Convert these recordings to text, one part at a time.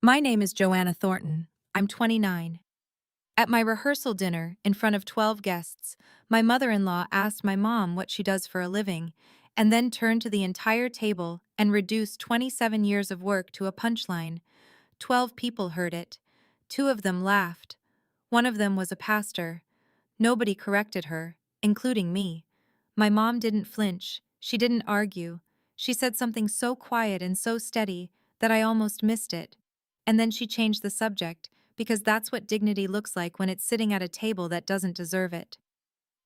My name is Joanna Thornton. I'm 29. At my rehearsal dinner, in front of 12 guests, my mother-in-law asked my mom what she does for a living, and then turned to the entire table and reduced 27 years of work to a punchline. 12 people heard it. Two of them laughed. One of them was a pastor. Nobody corrected her, including me. My mom didn't flinch. She didn't argue. She said something so quiet and so steady that I almost missed it. And then she changed the subject, because that's what dignity looks like when it's sitting at a table that doesn't deserve it.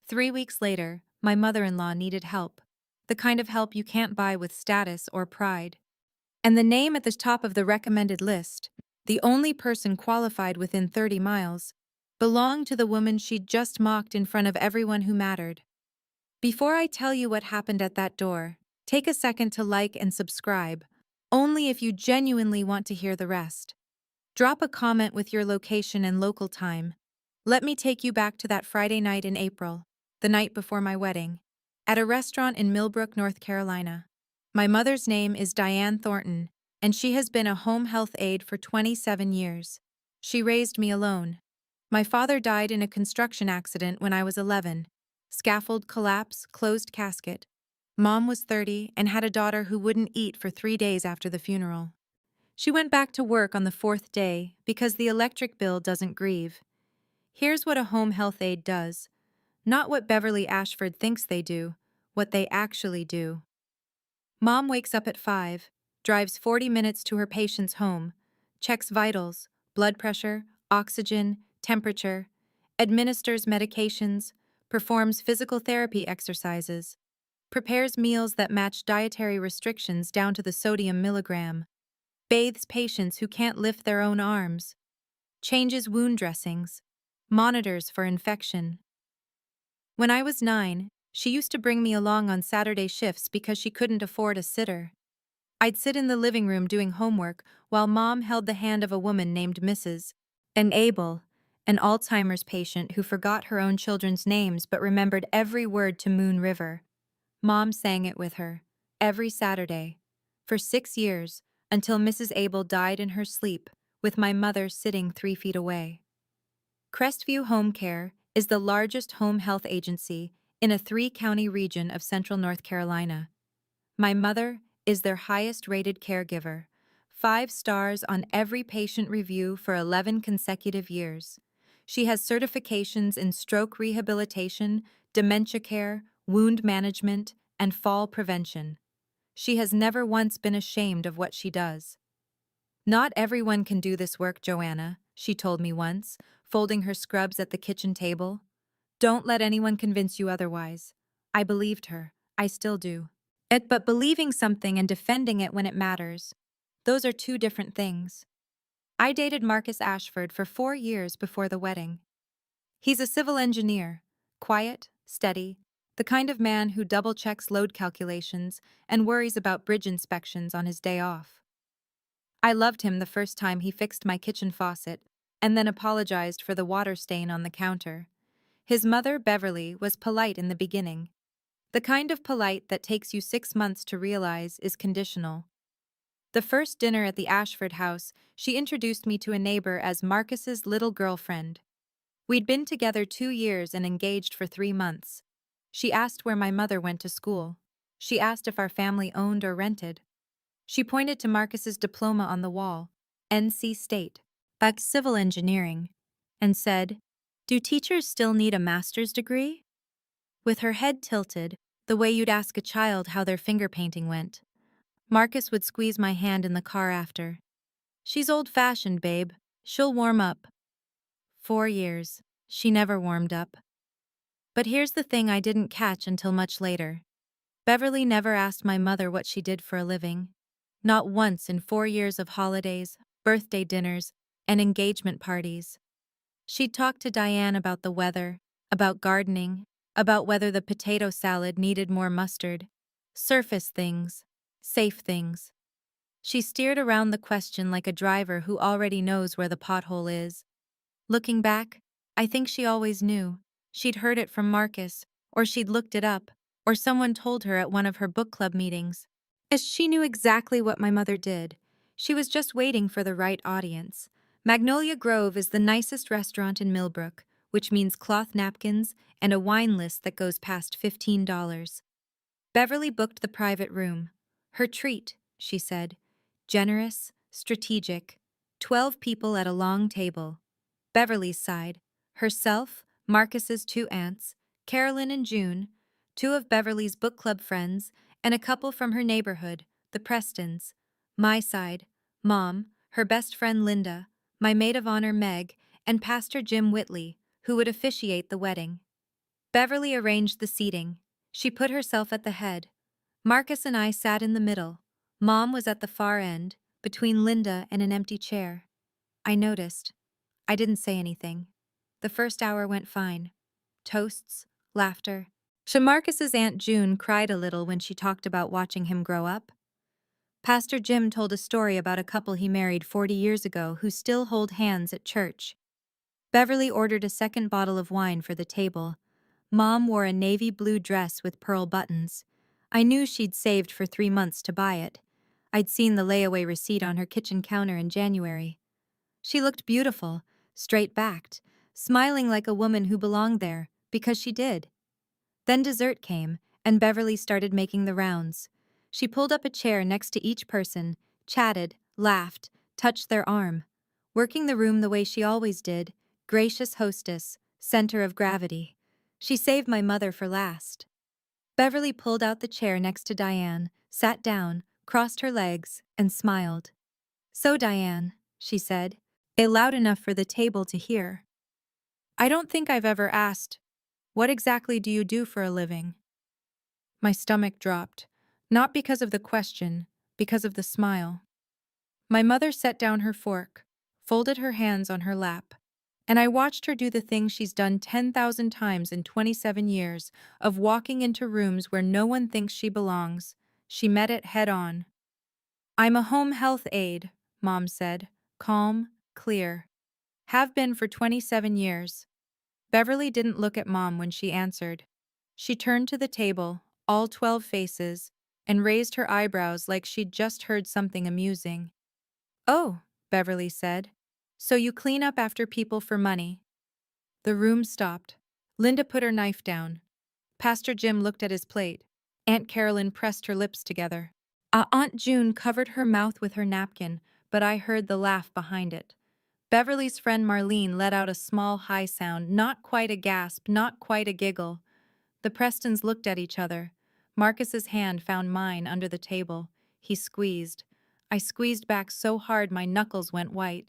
3 weeks later, my mother-in-law needed help. The kind of help you can't buy with status or pride. And the name at the top of the recommended list, the only person qualified within 30 miles, belonged to the woman she'd just mocked in front of everyone who mattered. Before I tell you what happened at that door, take a second to like and subscribe, only if you genuinely want to hear the rest. Drop a comment with your location and local time. Let me take you back to that Friday night in April, the night before my wedding, at a restaurant in Millbrook, North Carolina. My mother's name is Diane Thornton, and she has been a home health aide for 27 years. She raised me alone. My father died in a construction accident when I was 11. Scaffold collapse, closed casket. Mom was 30 and had a daughter who wouldn't eat for 3 days after the funeral. She went back to work on the fourth day because the electric bill doesn't grieve. Here's what a home health aide does. Not what Beverly Ashford thinks they do, what they actually do. Mom wakes up at 5, drives 40 minutes to her patient's home, checks vitals, blood pressure, oxygen, temperature, administers medications, performs physical therapy exercises, prepares meals that match dietary restrictions down to the sodium milligram, bathes patients who can't lift their own arms, changes wound dressings, monitors for infection. When I was 9, she used to bring me along on Saturday shifts because she couldn't afford a sitter. I'd sit in the living room doing homework while Mom held the hand of a woman named Mrs. and Abel, an Alzheimer's patient who forgot her own children's names but remembered every word to Moon River. Mom sang it with her, every Saturday, for 6 years, until Mrs. Abel died in her sleep, with my mother sitting 3 feet away. Crestview Home Care is the largest home health agency in a 3-county region of central North Carolina. My mother is their highest-rated caregiver, 5 stars on every patient review for 11 consecutive years. She has certifications in stroke rehabilitation, dementia care, wound management, and fall prevention. She has never once been ashamed of what she does. "Not everyone can do this work, Joanna," she told me once, folding her scrubs at the kitchen table. "Don't let anyone convince you otherwise." I believed her. I still do. But believing something and defending it when it matters, those are two different things. I dated Marcus Ashford for 4 years before the wedding. He's a civil engineer, quiet, steady, the kind of man who double-checks load calculations and worries about bridge inspections on his day off. I loved him the first time he fixed my kitchen faucet and then apologized for the water stain on the counter. His mother, Beverly, was polite in the beginning. The kind of polite that takes you 6 months to realize is conditional. The first dinner at the Ashford house, she introduced me to a neighbor as Marcus's little girlfriend. We'd been together 2 years and engaged for 3 months. She asked where my mother went to school. She asked if our family owned or rented. She pointed to Marcus's diploma on the wall, NC State, back civil engineering, and said, "Do teachers still need a master's degree?" With her head tilted, the way you'd ask a child how their finger painting went. Marcus would squeeze my hand in the car after. "She's old-fashioned, babe. She'll warm up." 4 years. She never warmed up. But here's the thing I didn't catch until much later. Beverly never asked my mother what she did for a living. Not once in 4 years of holidays, birthday dinners, and engagement parties. She'd talk to Diane about the weather, about gardening, about whether the potato salad needed more mustard. Surface things, safe things. She steered around the question like a driver who already knows where the pothole is. Looking back, I think she always knew. She'd heard it from Marcus, or she'd looked it up, or someone told her at one of her book club meetings. As she knew exactly what my mother did. She was just waiting for the right audience. Magnolia Grove is the nicest restaurant in Millbrook, which means cloth napkins and a wine list that goes past $15. Beverly booked the private room. Her treat, she said. Generous, strategic. 12 people at a long table. Beverly's side. Herself, Marcus's two aunts, Carolyn and June, two of Beverly's book club friends, and a couple from her neighborhood, the Prestons. My side. Mom, her best friend Linda, my maid of honor Meg, and Pastor Jim Whitley, who would officiate the wedding. Beverly arranged the seating. She put herself at the head. Marcus and I sat in the middle. Mom was at the far end, between Linda and an empty chair. I noticed. I didn't say anything. The first hour went fine. Toasts, laughter. Marcus's Aunt June cried a little when she talked about watching him grow up. Pastor Jim told a story about a couple he married 40 years ago who still hold hands at church. Beverly ordered a second bottle of wine for the table. Mom wore a navy blue dress with pearl buttons. I knew she'd saved for 3 months to buy it. I'd seen the layaway receipt on her kitchen counter in January. She looked beautiful, straight-backed, smiling like a woman who belonged there, because she did. Then dessert came, and Beverly started making the rounds. She pulled up a chair next to each person, chatted, laughed, touched their arm. Working the room the way she always did, gracious hostess, center of gravity. She saved my mother for last. Beverly pulled out the chair next to Diane, sat down, crossed her legs, and smiled. So Diane, she said, loud enough for the table to hear. I don't think I've ever asked, what exactly do you do for a living? My stomach dropped, not because of the question, because of the smile. My mother set down her fork, folded her hands on her lap, and I watched her do the thing she's done 10,000 times in 27 years, of walking into rooms where no one thinks she belongs. She met it head on. I'm a home health aide, Mom said, calm, clear. Have been for 27 years. Beverly didn't look at Mom when she answered. She turned to the table, all 12 faces, and raised her eyebrows like she'd just heard something amusing. Oh, Beverly said. So you clean up after people for money. The room stopped. Linda put her knife down. Pastor Jim looked at his plate. Aunt Carolyn pressed her lips together. Aunt June covered her mouth with her napkin, but I heard the laugh behind it. Beverly's friend Marlene let out a small high sound, not quite a gasp, not quite a giggle. The Prestons looked at each other. Marcus's hand found mine under the table. He squeezed. I squeezed back so hard my knuckles went white.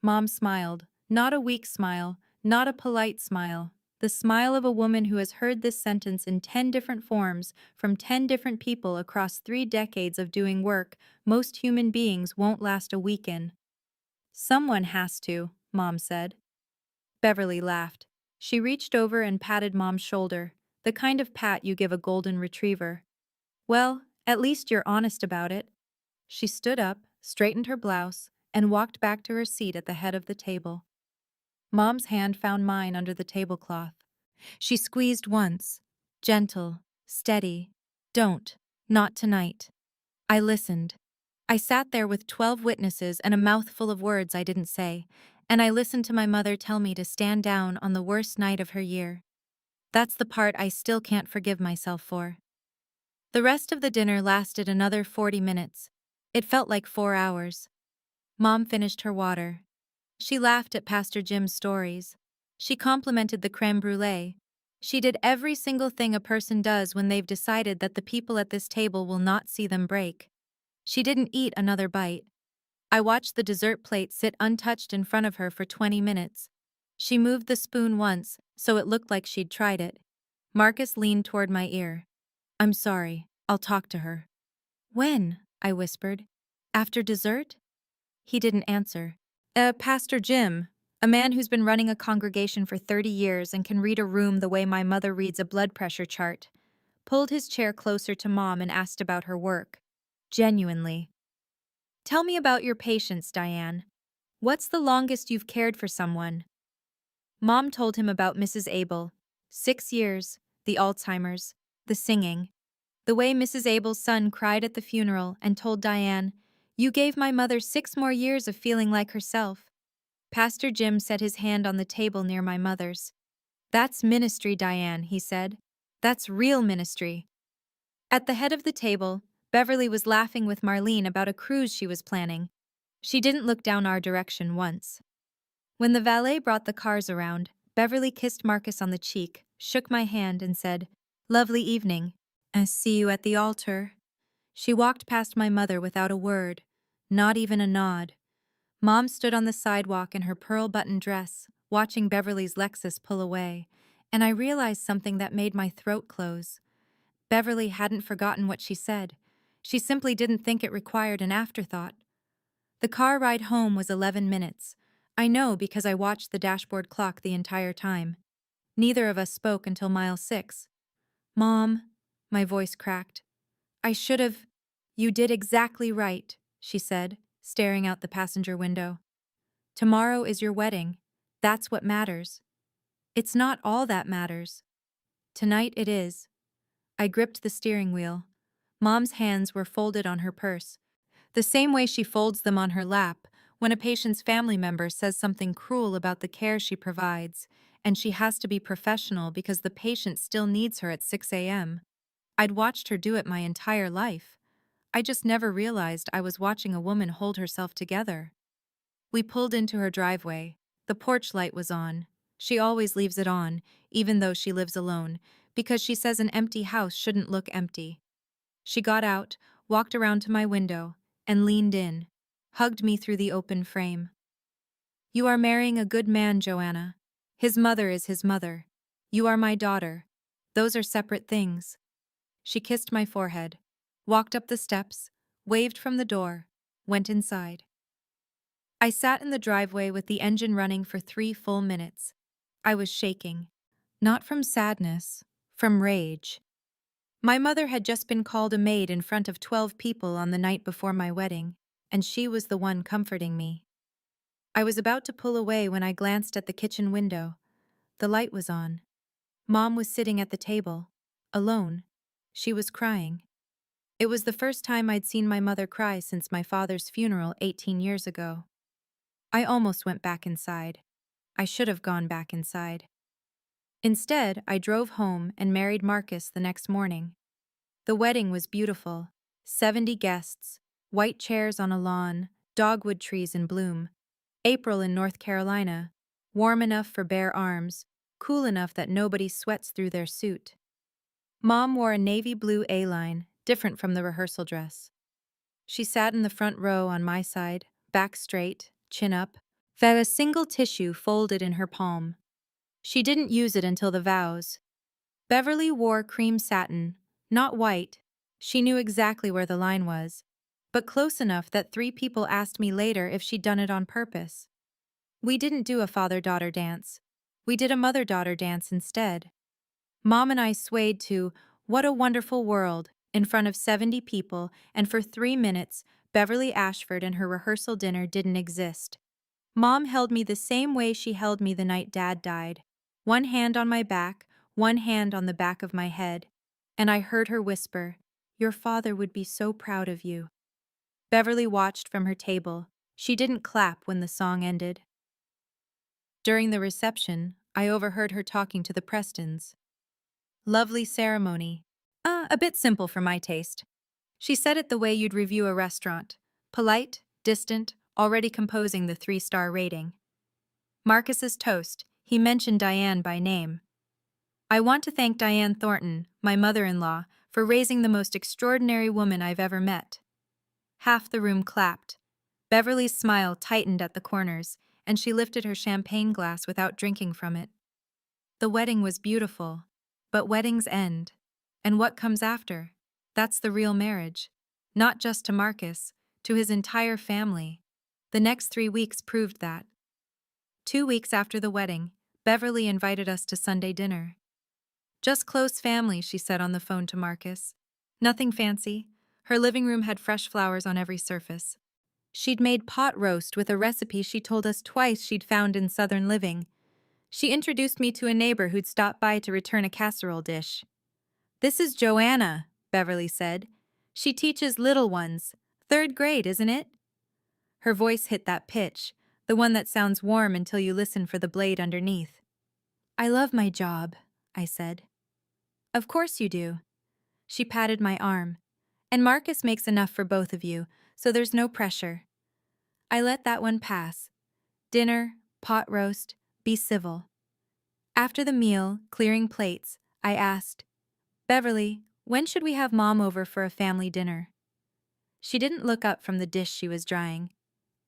Mom smiled. Not a weak smile, not a polite smile. The smile of a woman who has heard this sentence in 10 different forms from 10 different people across 3 decades of doing work most human beings won't last a week in. Someone has to, Mom said. Beverly laughed. She reached over and patted Mom's shoulder, the kind of pat you give a golden retriever. Well, at least you're honest about it. She stood up, straightened her blouse, and walked back to her seat at the head of the table. Mom's hand found mine under the tablecloth. She squeezed once. Gentle, steady. Don't. Not tonight. I listened. I sat there with 12 witnesses and a mouthful of words I didn't say, and I listened to my mother tell me to stand down on the worst night of her year. That's the part I still can't forgive myself for. The rest of the dinner lasted another 40 minutes. It felt like 4 hours. Mom finished her water. She laughed at Pastor Jim's stories. She complimented the crème brûlée. She did every single thing a person does when they've decided that the people at this table will not see them break. She didn't eat another bite. I watched the dessert plate sit untouched in front of her for 20 minutes. She moved the spoon once, so it looked like she'd tried it. Marcus leaned toward my ear. I'm sorry, I'll talk to her. When? I whispered. After dessert? He didn't answer. Pastor Jim, a man who's been running a congregation for 30 years and can read a room the way my mother reads a blood pressure chart, pulled his chair closer to Mom and asked about her work. Genuinely. Tell me about your patients, Diane. What's the longest you've cared for someone? Mom told him about Mrs. Abel. 6 years, the Alzheimer's, the singing. The way Mrs. Abel's son cried at the funeral and told Diane, You gave my mother 6 more years of feeling like herself. Pastor Jim set his hand on the table near my mother's. That's ministry, Diane, he said. That's real ministry. At the head of the table, Beverly was laughing with Marlene about a cruise she was planning. She didn't look down our direction once. When the valet brought the cars around, Beverly kissed Marcus on the cheek, shook my hand, and said, "Lovely evening. I see you at the altar." She walked past my mother without a word, not even a nod. Mom stood on the sidewalk in her pearl-button dress, watching Beverly's Lexus pull away, and I realized something that made my throat close. Beverly hadn't forgotten what she said. She simply didn't think it required an afterthought. The car ride home was 11 minutes. I know because I watched the dashboard clock the entire time. Neither of us spoke until mile 6. "Mom," my voice cracked. "I should have—" "You did exactly right," she said, staring out the passenger window. "Tomorrow is your wedding. That's what matters. It's not all that matters. Tonight it is." I gripped the steering wheel. Mom's hands were folded on her purse, the same way she folds them on her lap when a patient's family member says something cruel about the care she provides, and she has to be professional because the patient still needs her at 6 a.m. I'd watched her do it my entire life. I just never realized I was watching a woman hold herself together. We pulled into her driveway. The porch light was on. She always leaves it on, even though she lives alone, because she says an empty house shouldn't look empty. She got out, walked around to my window, and leaned in, hugged me through the open frame. "You are marrying a good man, Joanna. His mother is his mother. You are my daughter. Those are separate things." She kissed my forehead, walked up the steps, waved from the door, went inside. I sat in the driveway with the engine running for 3 full minutes. I was shaking. Not from sadness, from rage. My mother had just been called a maid in front of 12 people on the night before my wedding, and she was the one comforting me. I was about to pull away when I glanced at the kitchen window. The light was on. Mom was sitting at the table, alone. She was crying. It was the first time I'd seen my mother cry since my father's funeral 18 years ago. I almost went back inside. I should have gone back inside. Instead, I drove home and married Marcus the next morning. The wedding was beautiful. 70 guests, white chairs on a lawn, dogwood trees in bloom. April in North Carolina, warm enough for bare arms, cool enough that nobody sweats through their suit. Mom wore a navy blue A-line, different from the rehearsal dress. She sat in the front row on my side, back straight, chin up, with a single tissue folded in her palm. She didn't use it until the vows. Beverly wore cream satin, not white. She knew exactly where the line was, but close enough that 3 people asked me later if she'd done it on purpose. We didn't do a father-daughter dance. We did a mother-daughter dance instead. Mom and I swayed to "What a Wonderful World" in front of 70 people, and for 3 minutes, Beverly Ashford and her rehearsal dinner didn't exist. Mom held me the same way she held me the night Dad died. One hand on my back, one hand on the back of my head. And I heard her whisper, "Your father would be so proud of you." Beverly watched from her table. She didn't clap when the song ended. During the reception, I overheard her talking to the Prestons. "Lovely ceremony. A bit simple for my taste." She said it the way you'd review a restaurant. Polite, distant, already composing the 3-star rating. Marcus's toast, he mentioned Diane by name. "I want to thank Diane Thornton, my mother-in-law, for raising the most extraordinary woman I've ever met." Half the room clapped. Beverly's smile tightened at the corners, and she lifted her champagne glass without drinking from it. The wedding was beautiful, but weddings end. And what comes after? That's the real marriage. Not just to Marcus, to his entire family. The next 3 weeks proved that. 2 weeks after the wedding, Beverly invited us to Sunday dinner. "Just close family," she said on the phone to Marcus. Nothing fancy. Her living room had fresh flowers on every surface. She'd made pot roast with a recipe she told us twice she'd found in Southern Living. She introduced me to a neighbor who'd stopped by to return a casserole dish. "This is Joanna," Beverly said. "She teaches little ones, Third grade, isn't it? Her voice hit that pitch, the one that sounds warm until you listen for the blade underneath. I love my job, I said. Of course you do. She patted my arm. And Marcus makes enough for both of you, so there's no pressure. I let that one pass. Dinner, pot roast, be civil. After the meal, clearing plates, I asked, Beverly, when should we have Mom over for a family dinner? She didn't look up from the dish she was drying.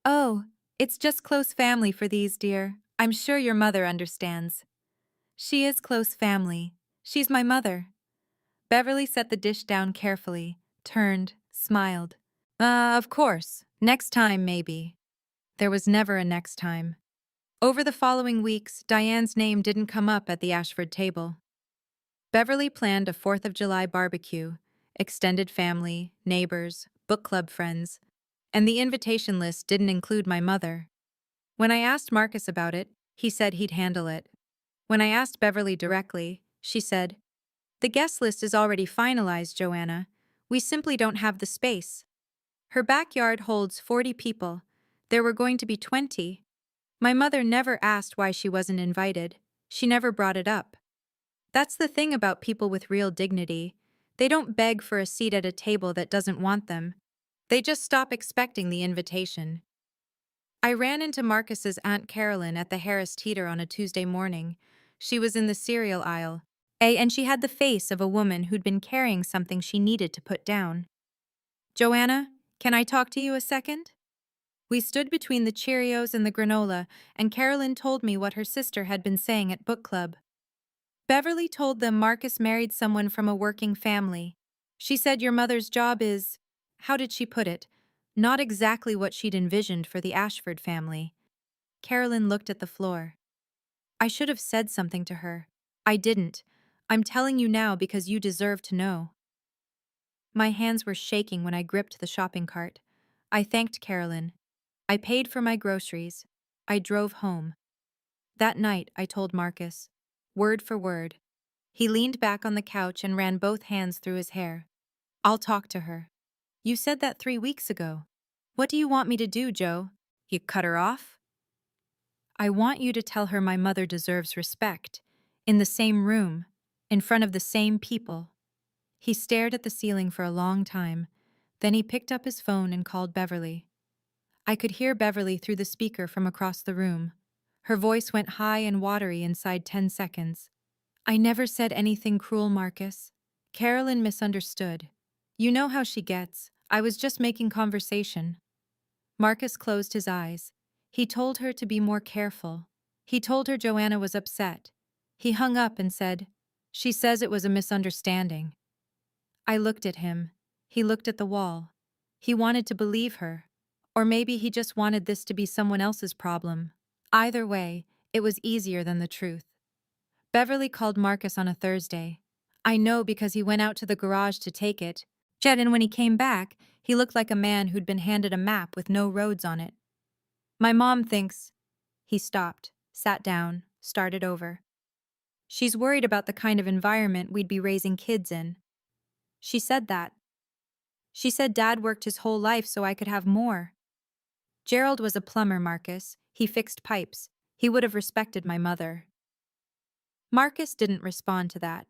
Oh, it's just close family for these, dear. I'm sure your mother understands. She is close family. She's my mother. Beverly set the dish down carefully, turned, smiled. Of course. Next time, maybe. There was never a next time. Over the following weeks, Diane's name didn't come up at the Ashford table. Beverly planned a 4th of July barbecue, extended family, neighbors, book club friends, and the invitation list didn't include my mother. When I asked Marcus about it, he said he'd handle it. When I asked Beverly directly, she said, The guest list is already finalized, Joanna. We simply don't have the space. Her backyard holds 40 people. There were going to be 20. My mother never asked why she wasn't invited. She never brought it up. That's the thing about people with real dignity. They don't beg for a seat at a table that doesn't want them. They just stop expecting the invitation. I ran into Marcus's Aunt Carolyn at the Harris Teeter on a Tuesday morning. She was in the cereal aisle. And she had the face of a woman who'd been carrying something she needed to put down. Joanna, can I talk to you a second? We stood between the Cheerios and the granola, and Carolyn told me what her sister had been saying at book club. Beverly told them Marcus married someone from a working family. She said your mother's job is, how did she put it, not exactly what she'd envisioned for the Ashford family. Carolyn looked at the floor. I should have said something to her. I didn't. I'm telling you now because you deserve to know. My hands were shaking when I gripped the shopping cart. I thanked Carolyn. I paid for my groceries. I drove home. That night, I told Marcus, word for word. He leaned back on the couch and ran both hands through his hair. I'll talk to her. You said that 3 weeks ago. What do you want me to do, Joe? You cut her off? I want you to tell her my mother deserves respect. In the same room. In front of the same people. He stared at the ceiling for a long time. Then he picked up his phone and called Beverly. I could hear Beverly through the speaker from across the room. Her voice went high and watery inside 10 seconds. I never said anything cruel, Marcus. Carolyn misunderstood. You know how she gets. I was just making conversation. Marcus closed his eyes. He told her to be more careful. He told her Joanna was upset. He hung up and said, She says it was a misunderstanding. I looked at him. He looked at the wall. He wanted to believe her. Or maybe he just wanted this to be someone else's problem. Either way, it was easier than the truth. Beverly called Marcus on a Thursday. I know because he went out to the garage to take it. And when he came back, he looked like a man who'd been handed a map with no roads on it. My mom thinks... He stopped, sat down, started over. She's worried about the kind of environment we'd be raising kids in. She said that. She said Dad worked his whole life so I could have more. Gerald was a plumber, Marcus. He fixed pipes. He would have respected my mother. Marcus didn't respond to that.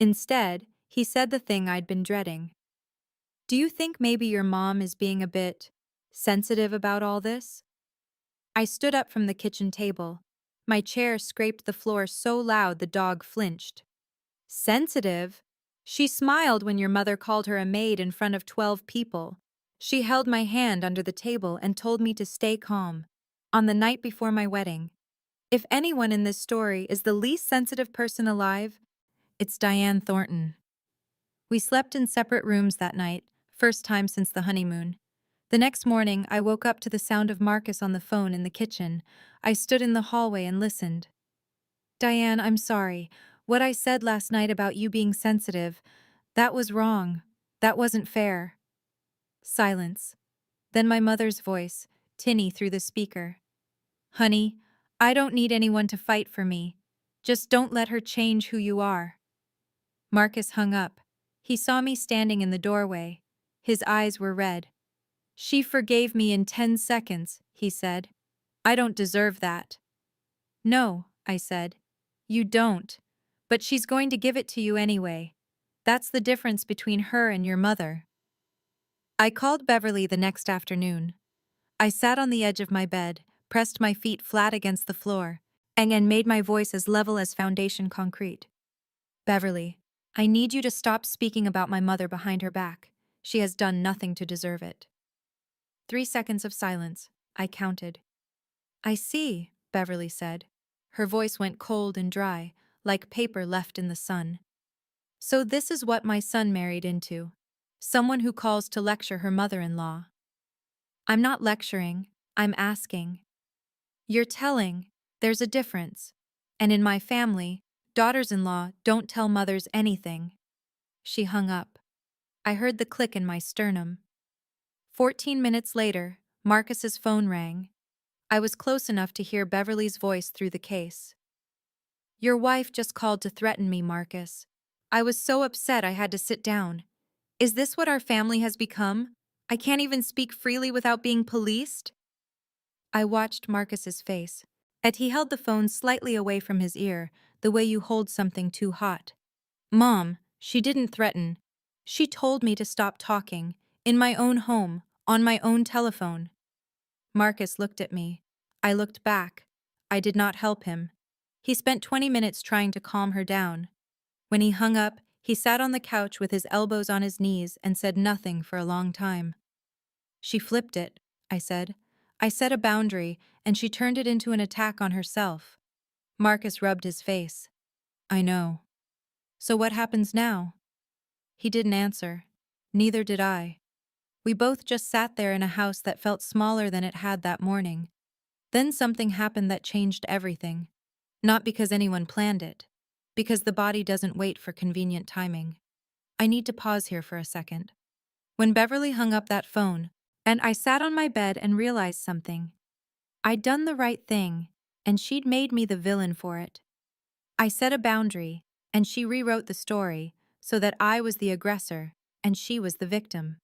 Instead, he said the thing I'd been dreading. Do you think maybe your mom is being a bit sensitive about all this? I stood up from the kitchen table. My chair scraped the floor so loud the dog flinched. Sensitive? She smiled when your mother called her a maid in front of 12 people. She held my hand under the table and told me to stay calm. On the night before my wedding. If anyone in this story is the least sensitive person alive, it's Diane Thornton. We slept in separate rooms that night, first time since the honeymoon. The next morning, I woke up to the sound of Marcus on the phone in the kitchen. I stood in the hallway and listened. Diane, I'm sorry. What I said last night about you being sensitive, that was wrong. That wasn't fair. Silence. Then my mother's voice, tinny through the speaker. Honey, I don't need anyone to fight for me. Just don't let her change who you are. Marcus hung up. He saw me standing in the doorway. His eyes were red. She forgave me in 10 seconds, he said. I don't deserve that. No, I said. You don't. But she's going to give it to you anyway. That's the difference between her and your mother. I called Beverly the next afternoon. I sat on the edge of my bed, pressed my feet flat against the floor, and made my voice as level as foundation concrete. Beverly, I need you to stop speaking about my mother behind her back. She has done nothing to deserve it. 3 seconds of silence. I counted. I see, Beverly said. Her voice went cold and dry, like paper left in the sun. So this is what my son married into. Someone who calls to lecture her mother-in-law. I'm not lecturing, I'm asking. You're telling, there's a difference. And in my family, daughters-in-law don't tell mothers anything. She hung up. I heard the click in my sternum. 14 minutes later, Marcus's phone rang. I was close enough to hear Beverly's voice through the case. Your wife just called to threaten me, Marcus. I was so upset I had to sit down. Is this what our family has become? I can't even speak freely without being policed? I watched Marcus's face, and he held the phone slightly away from his ear, the way you hold something too hot. Mom, she didn't threaten. She told me to stop talking, in my own home, on my own telephone. Marcus looked at me. I looked back. I did not help him. He spent 20 minutes trying to calm her down. When he hung up, he sat on the couch with his elbows on his knees and said nothing for a long time. She flipped it, I said. I set a boundary, and she turned it into an attack on herself. Marcus rubbed his face. I know. So what happens now? He didn't answer. Neither did I. We both just sat there in a house that felt smaller than it had that morning. Then something happened that changed everything. Not because anyone planned it. Because the body doesn't wait for convenient timing. I need to pause here for a second. When Beverly hung up that phone, and I sat on my bed and realized something. I'd done the right thing, and she'd made me the villain for it. I set a boundary, and she rewrote the story so that I was the aggressor and she was the victim.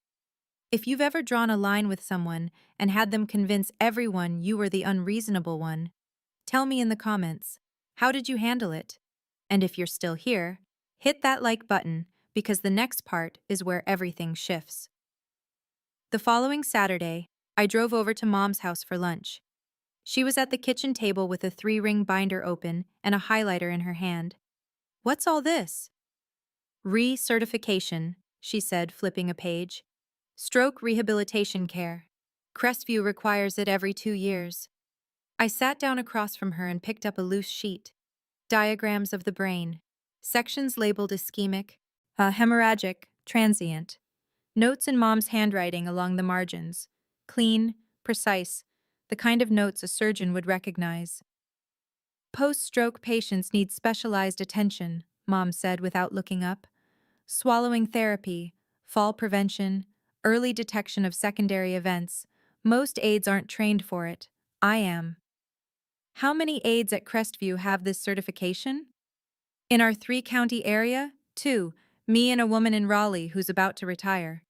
If you've ever drawn a line with someone and had them convince everyone you were the unreasonable one, tell me in the comments, how did you handle it? And if you're still here, hit that like button because the next part is where everything shifts. The following Saturday, I drove over to Mom's house for lunch. She was at the kitchen table with a 3-ring binder open and a highlighter in her hand. What's all this? Re-certification, she said, flipping a page. Stroke rehabilitation care. Crestview requires it every 2 years. I sat down across from her and picked up a loose sheet. Diagrams of the brain. Sections labeled ischemic, hemorrhagic, transient. Notes in Mom's handwriting along the margins. Clean, precise, the kind of notes a surgeon would recognize. Post-stroke patients need specialized attention, Mom said without looking up. Swallowing therapy, fall prevention, early detection of secondary events. Most aides aren't trained for it. I am. How many aides at Crestview have this certification? In our 3-county area, 2, me and a woman in Raleigh who's about to retire.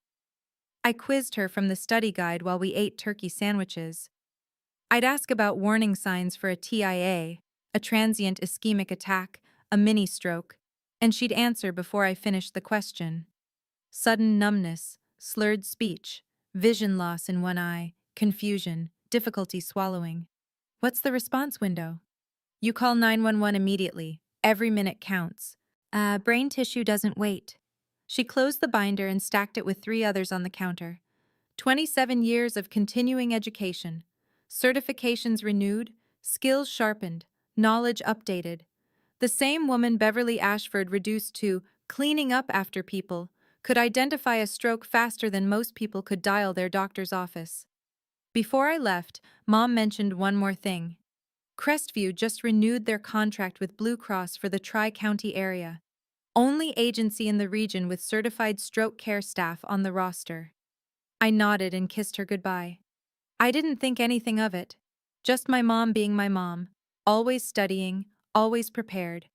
I quizzed her from the study guide while we ate turkey sandwiches. I'd ask about warning signs for a TIA, a transient ischemic attack, a mini-stroke, and she'd answer before I finished the question. Sudden numbness, slurred speech, vision loss in one eye, confusion, difficulty swallowing. What's the response window? You call 911 immediately. Every minute counts. Brain tissue doesn't wait. She closed the binder and stacked it with 3 others on the counter. 27 years of continuing education. Certifications renewed, skills sharpened, knowledge updated. The same woman Beverly Ashford reduced to cleaning up after people could identify a stroke faster than most people could dial their doctor's office. Before I left, Mom mentioned one more thing. Crestview just renewed their contract with Blue Cross for the Tri-County area. Only agency in the region with certified stroke care staff on the roster. I nodded and kissed her goodbye. I didn't think anything of it. Just my mom being my mom, always studying, always prepared.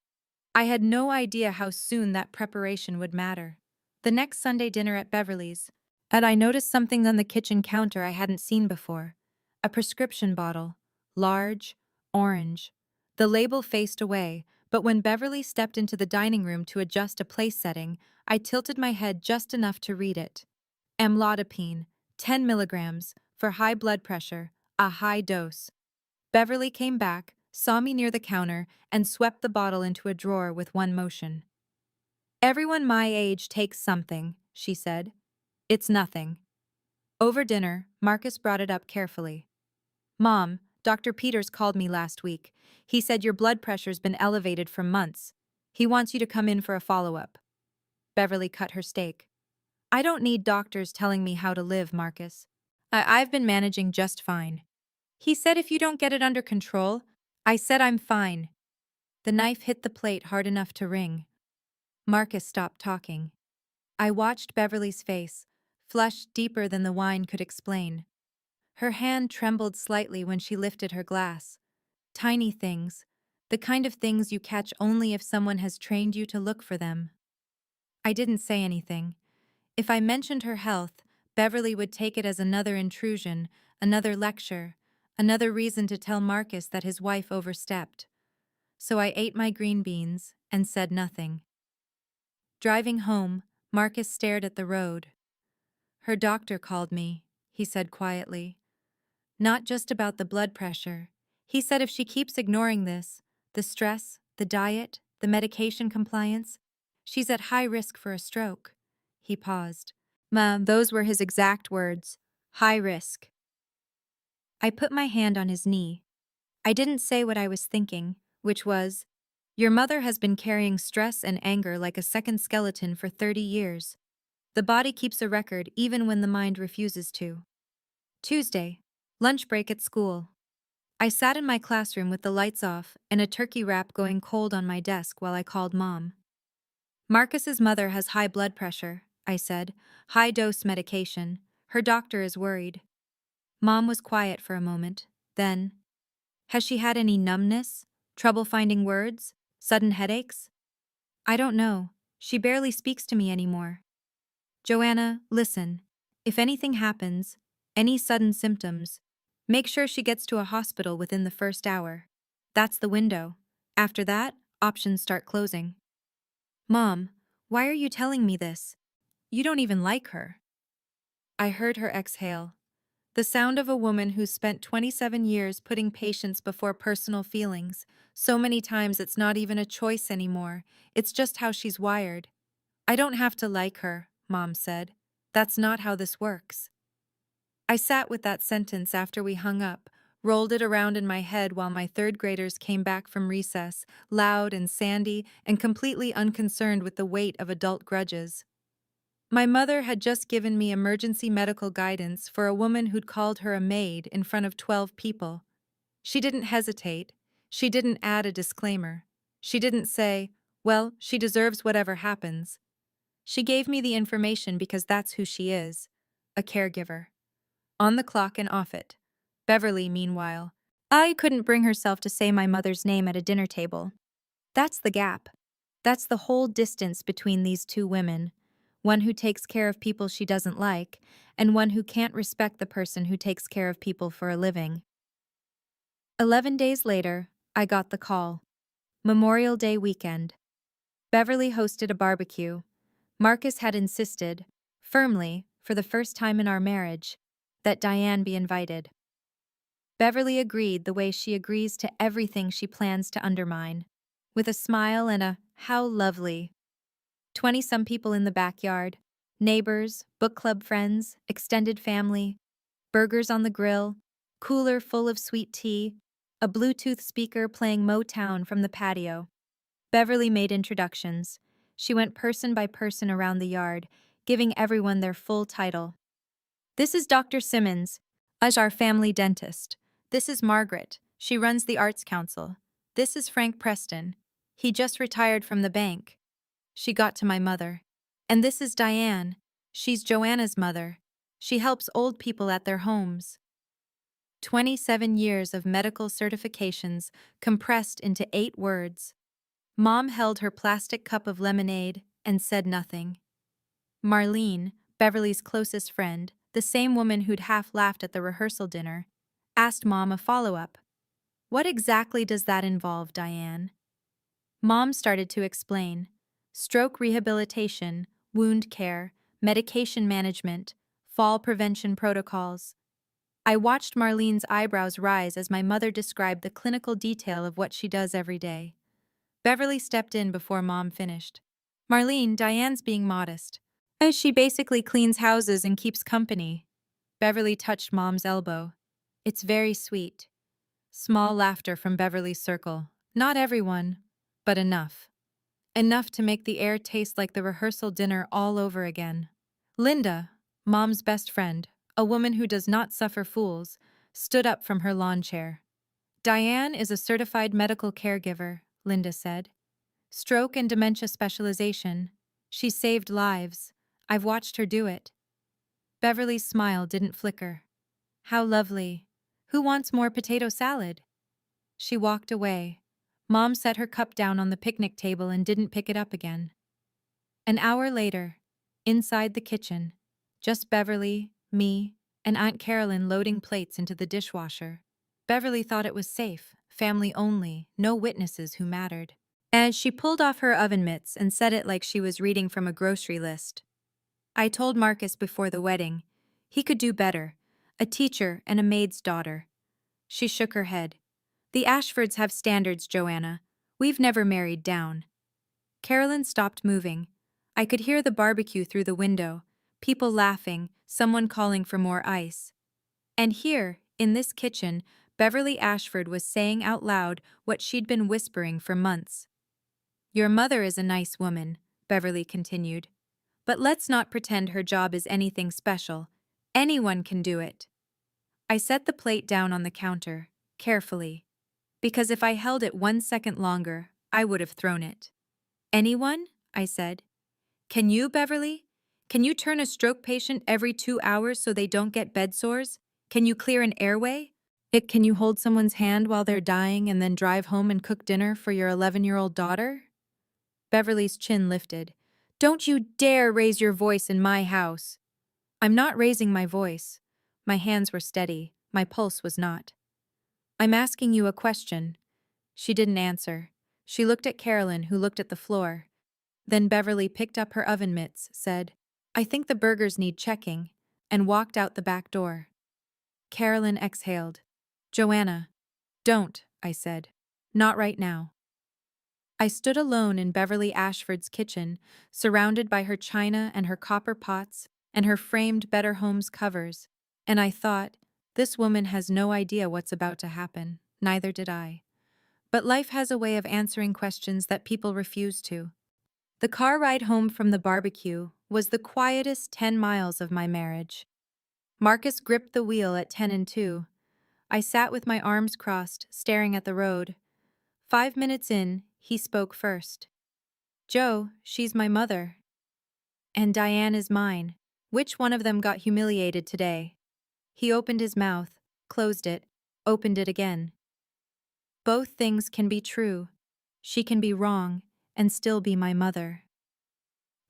I had no idea how soon that preparation would matter. The next Sunday dinner at Beverly's, And I noticed something on the kitchen counter I hadn't seen before. A prescription bottle. Large, orange. The label faced away, but when Beverly stepped into the dining room to adjust a place setting, I tilted my head just enough to read it. Amlodipine, 10 milligrams, for high blood pressure, a high dose. Beverly came back, saw me near the counter, and swept the bottle into a drawer with one motion. Everyone my age takes something, she said. It's nothing. Over dinner, Marcus brought it up carefully. Mom, Dr. Peters called me last week. He said your blood pressure's been elevated for months. He wants you to come in for a follow-up. Beverly cut her steak. I don't need doctors telling me how to live, Marcus. I've been managing just fine. He said if you don't get it under control, I said I'm fine. The knife hit the plate hard enough to ring. Marcus stopped talking. I watched Beverly's face, flushed deeper than the wine could explain. Her hand trembled slightly when she lifted her glass. Tiny things, the kind of things you catch only if someone has trained you to look for them. I didn't say anything. If I mentioned her health, Beverly would take it as another intrusion, another lecture, another reason to tell Marcus that his wife overstepped. So I ate my green beans and said nothing. Driving home, Marcus stared at the road. Her doctor called me, he said quietly. Not just about the blood pressure. He said if she keeps ignoring this, the stress, the diet, the medication compliance, she's at high risk for a stroke. He paused. Those were his exact words. High risk. I put my hand on his knee. I didn't say what I was thinking, which was, your mother has been carrying stress and anger like a second skeleton for 30 years. The body keeps a record even when the mind refuses to. Tuesday. Lunch break at school. I sat in my classroom with the lights off and a turkey wrap going cold on my desk while I called Mom. Marcus's mother has high blood pressure, I said. High-dose medication. Her doctor is worried. Mom was quiet for a moment. Then, has she had any numbness? Trouble finding words? Sudden headaches? I don't know. She barely speaks to me anymore. Joanna, listen. If anything happens, any sudden symptoms, make sure she gets to a hospital within the first hour. That's the window. After that, options start closing. Mom, why are you telling me this? You don't even like her. I heard her exhale. The sound of a woman who's spent 27 years putting patients before personal feelings. So many times it's not even a choice anymore. It's just how she's wired. I don't have to like her, Mom said. That's not how this works. I sat with that sentence after we hung up, rolled it around in my head while my third graders came back from recess, loud and sandy and completely unconcerned with the weight of adult grudges. My mother had just given me emergency medical guidance for a woman who'd called her a maid in front of 12 people. She didn't hesitate. She didn't add a disclaimer. She didn't say, well, she deserves whatever happens. She gave me the information because that's who she is, a caregiver. On the clock and off it. Beverly, meanwhile. I couldn't bring herself to say my mother's name at a dinner table. That's the gap. That's the whole distance between these two women. One who takes care of people she doesn't like, and one who can't respect the person who takes care of people for a living. 11 days later, I got the call. Memorial Day weekend. Beverly hosted a barbecue. Marcus had insisted, firmly, for the first time in our marriage, that Diane be invited. Beverly agreed the way she agrees to everything she plans to undermine, with a smile and a "how lovely." 20-some people in the backyard, neighbors, book club friends, extended family, burgers on the grill, cooler full of sweet tea, a Bluetooth speaker playing Motown from the patio. Beverly made introductions. She went person by person around the yard, giving everyone their full title. This is Dr. Simmons, our family dentist. This is Margaret. She runs the Arts Council. This is Frank Preston. He just retired from the bank. She got to my mother. And this is Diane. She's Joanna's mother. She helps old people at their homes. 27 years of medical certifications compressed into 8 words. Mom held her plastic cup of lemonade and said nothing. Marlene, Beverly's closest friend, the same woman who'd half laughed at the rehearsal dinner, asked Mom a follow-up. What exactly does that involve, Diane? Mom started to explain. Stroke rehabilitation, wound care, medication management, fall prevention protocols. I watched Marlene's eyebrows rise as my mother described the clinical detail of what she does every day. Beverly stepped in before Mom finished. Marlene, Diane's being modest. She basically cleans houses and keeps company. Beverly touched Mom's elbow. It's very sweet. Small laughter from Beverly's circle. Not everyone, but enough. Enough to make the air taste like the rehearsal dinner all over again. Linda, Mom's best friend, a woman who does not suffer fools, stood up from her lawn chair. Diane is a certified medical caregiver, Linda said. Stroke and dementia specialization. She saved lives. I've watched her do it. Beverly's smile didn't flicker. How lovely. Who wants more potato salad? She walked away. Mom set her cup down on the picnic table and didn't pick it up again. An hour later, inside the kitchen, just Beverly, me, and Aunt Carolyn loading plates into the dishwasher. Beverly thought it was safe, family only, no witnesses who mattered. As she pulled off her oven mitts and said it like she was reading from a grocery list. I told Marcus before the wedding. He could do better. A teacher and a maid's daughter. She shook her head. The Ashfords have standards, Joanna. We've never married down. Carolyn stopped moving. I could hear the barbecue through the window, people laughing, someone calling for more ice. And here, in this kitchen, Beverly Ashford was saying out loud what she'd been whispering for months. Your mother is a nice woman, Beverly continued. But let's not pretend her job is anything special. Anyone can do it. I set the plate down on the counter, carefully, because if I held it 1 second longer, I would have thrown it. Anyone? I said. Can you, Beverly? Can you turn a stroke patient every 2 hours so they don't get bed sores? Can you clear an airway? Can you hold someone's hand while they're dying and then drive home and cook dinner for your 11-year-old daughter? Beverly's chin lifted. Don't you dare raise your voice in my house. I'm not raising my voice. My hands were steady. My pulse was not. I'm asking you a question. She didn't answer. She looked at Carolyn, who looked at the floor. Then Beverly picked up her oven mitts, said, I think the burgers need checking, and walked out the back door. Carolyn exhaled. Joanna. Don't, I said. Not right now. I stood alone in Beverly Ashford's kitchen, surrounded by her china and her copper pots and her framed Better Homes covers, and I thought, this woman has no idea what's about to happen, neither did I. But life has a way of answering questions that people refuse to. The car ride home from the barbecue was the quietest 10 miles of my marriage. Marcus gripped the wheel at 10 and 2. I sat with my arms crossed, staring at the road. 5 minutes in, he spoke first. Joe, she's my mother. And Diane is mine. Which one of them got humiliated today? He opened his mouth, closed it, opened it again. Both things can be true. She can be wrong and still be my mother.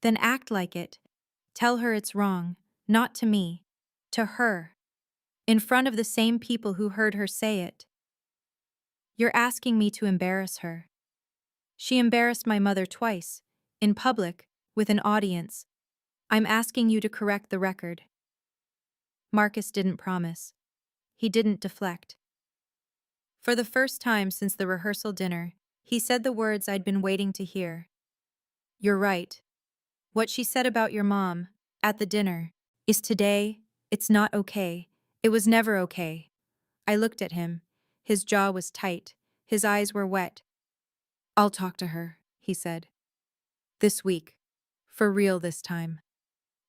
Then act like it. Tell her it's wrong, not to me, to her, in front of the same people who heard her say it. You're asking me to embarrass her. She embarrassed my mother twice, in public, with an audience. I'm asking you to correct the record. Marcus didn't promise. He didn't deflect. For the first time since the rehearsal dinner, he said the words I'd been waiting to hear. You're right. What she said about your mom, at the dinner, is today, it's not okay. It was never okay. I looked at him. His jaw was tight. His eyes were wet. I'll talk to her, he said. This week. For real this time.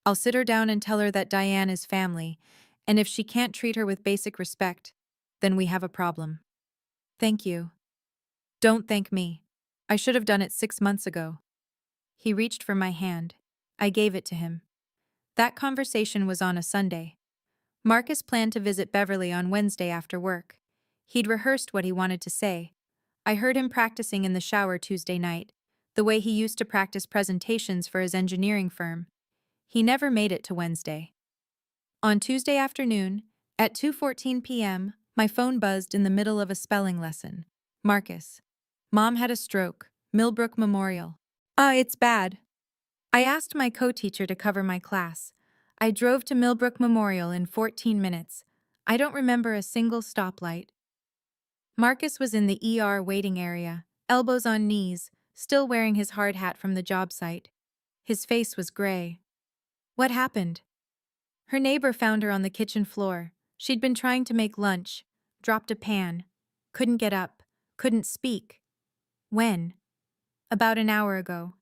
I'll sit her down and tell her that Diane is family, and if she can't treat her with basic respect, then we have a problem. Thank you. Don't thank me. I should have done it 6 months ago. He reached for my hand. I gave it to him. That conversation was on a Sunday. Marcus planned to visit Beverly on Wednesday after work. He'd rehearsed what he wanted to say. I heard him practicing in the shower Tuesday night, the way he used to practice presentations for his engineering firm. He never made it to Wednesday. On Tuesday afternoon, at 2:14 p.m., my phone buzzed in the middle of a spelling lesson. Marcus. Mom had a stroke. Millbrook Memorial. It's bad. I asked my co-teacher to cover my class. I drove to Millbrook Memorial in 14 minutes. I don't remember a single stoplight. Marcus was in the ER waiting area, elbows on knees, still wearing his hard hat from the job site. His face was gray. What happened? Her neighbor found her on the kitchen floor. She'd been trying to make lunch, dropped a pan, couldn't get up, couldn't speak. When? About an hour ago.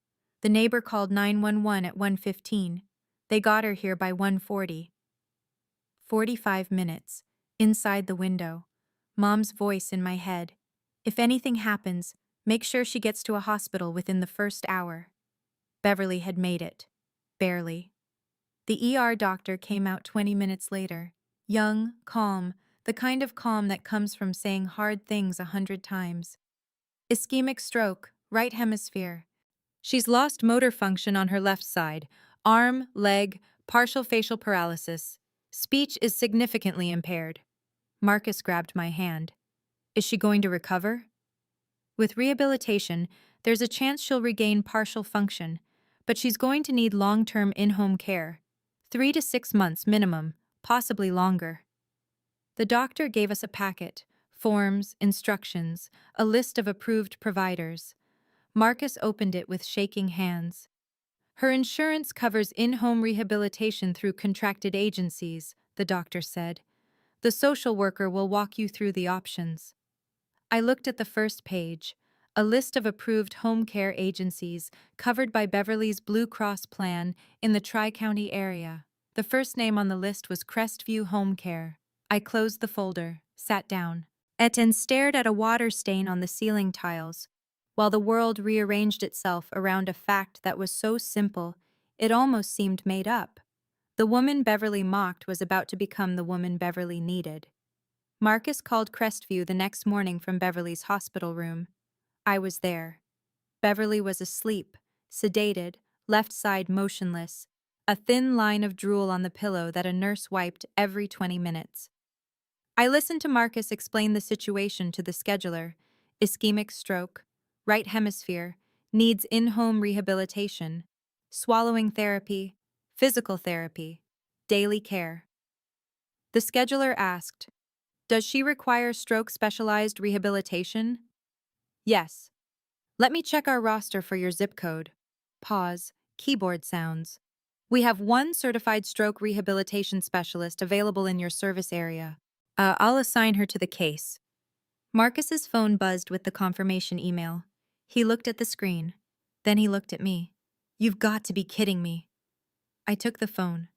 The neighbor called 911 at 1:15. They got her here by 1:40. 45 minutes. Inside the window. Mom's voice in my head. If anything happens, make sure she gets to a hospital within the first hour. Beverly had made it. Barely. The ER doctor came out 20 minutes later. Young, calm, the kind of calm that comes from saying hard things 100 times. Ischemic stroke, right hemisphere. She's lost motor function on her left side, arm, leg, partial facial paralysis. Speech is significantly impaired. Marcus grabbed my hand. Is she going to recover? With rehabilitation, there's a chance she'll regain partial function, but she's going to need long-term in-home care. 3 to 6 months minimum, possibly longer. The doctor gave us a packet, forms, instructions, a list of approved providers. Marcus opened it with shaking hands. Her insurance covers in-home rehabilitation through contracted agencies, the doctor said. The social worker will walk you through the options. I looked at the first page, a list of approved home care agencies covered by Beverly's Blue Cross plan in the Tri-County area. The first name on the list was Crestview Home Care. I closed the folder, sat down, and stared at a water stain on the ceiling tiles, while the world rearranged itself around a fact that was so simple, it almost seemed made up. The woman Beverly mocked was about to become the woman Beverly needed. Marcus called Crestview the next morning from Beverly's hospital room. I was there. Beverly was asleep, sedated, left side motionless, a thin line of drool on the pillow that a nurse wiped every 20 minutes. I listened to Marcus explain the situation to the scheduler. Ischemic stroke, right hemisphere, needs in-home rehabilitation, swallowing therapy, physical therapy, daily care. The scheduler asked, does she require stroke-specialized rehabilitation? Yes. Let me check our roster for your zip code. Pause. Keyboard sounds. We have one certified stroke rehabilitation specialist available in your service area. I'll assign her to the case. Marcus's phone buzzed with the confirmation email. He looked at the screen. Then he looked at me. You've got to be kidding me. I took the phone.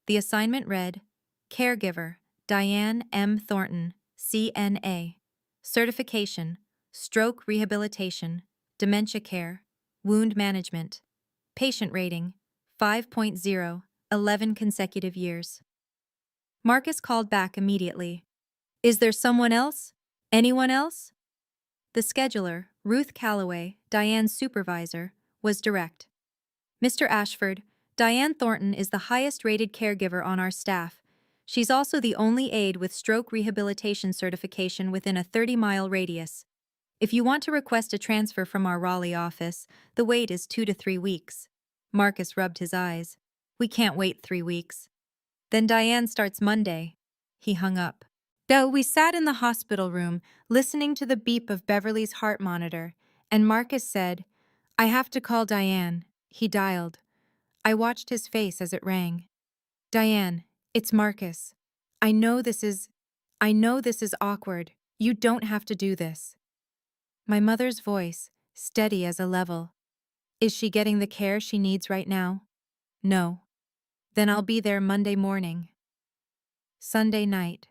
The assignment read, Caregiver, Diane M. Thornton, CNA. Certification, Stroke Rehabilitation, Dementia Care, Wound Management. Patient rating, 5.0, 11 consecutive years. Marcus called back immediately. Is there someone else? Anyone else? The scheduler, Ruth Calloway, Diane's supervisor, was direct. Mr. Ashford, Diane Thornton is the highest-rated caregiver on our staff. She's also the only aide with stroke rehabilitation certification within a 30-mile radius. If you want to request a transfer from our Raleigh office, the wait is 2 to 3 weeks. Marcus rubbed his eyes. We can't wait 3 weeks. Then Diane starts Monday. He hung up. Though we sat in the hospital room, listening to the beep of Beverly's heart monitor, and Marcus said, I have to call Diane. He dialed. I watched his face as it rang. Diane, it's Marcus. I know this is awkward. You don't have to do this. My mother's voice, steady as a level. Is she getting the care she needs right now? No. Then I'll be there Monday morning. Sunday night.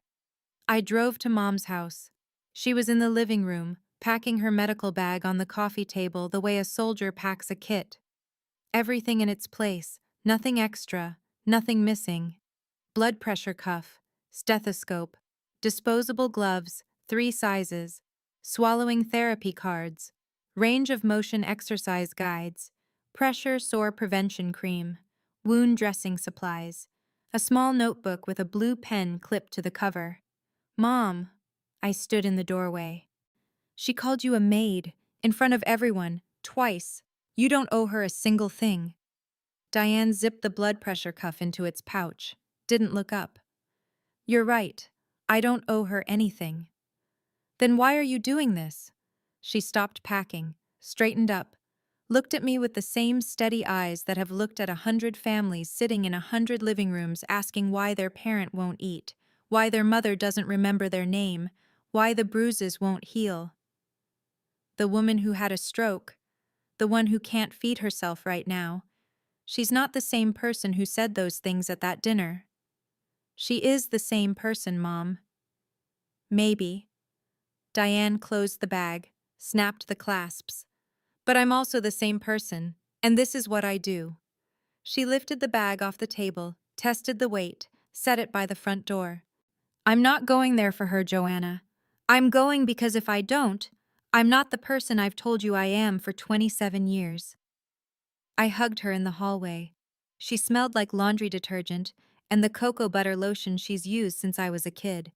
I drove to Mom's house. She was in the living room, packing her medical bag on the coffee table the way a soldier packs a kit. Everything in its place, nothing extra, nothing missing. Blood pressure cuff, stethoscope, disposable gloves, 3 sizes, swallowing therapy cards, range of motion exercise guides, pressure sore prevention cream, wound dressing supplies, a small notebook with a blue pen clipped to the cover. Mom, I stood in the doorway. She called you a maid, in front of everyone, twice. You don't owe her a single thing. Diane zipped the blood pressure cuff into its pouch, didn't look up. You're right. I don't owe her anything. Then why are you doing this? She stopped packing, straightened up, looked at me with the same steady eyes that have looked at 100 families sitting in 100 living rooms asking why their parent won't eat, why their mother doesn't remember their name, why the bruises won't heal. The woman who had a stroke, the one who can't feed herself right now, she's not the same person who said those things at that dinner. She is the same person, Mom. Maybe. Diane closed the bag, snapped the clasps. But I'm also the same person, and this is what I do. She lifted the bag off the table, tested the weight, set it by the front door. I'm not going there for her, Joanna. I'm going because if I don't, I'm not the person I've told you I am for 27 years. I hugged her in the hallway. She smelled like laundry detergent and the cocoa butter lotion she's used since I was a kid.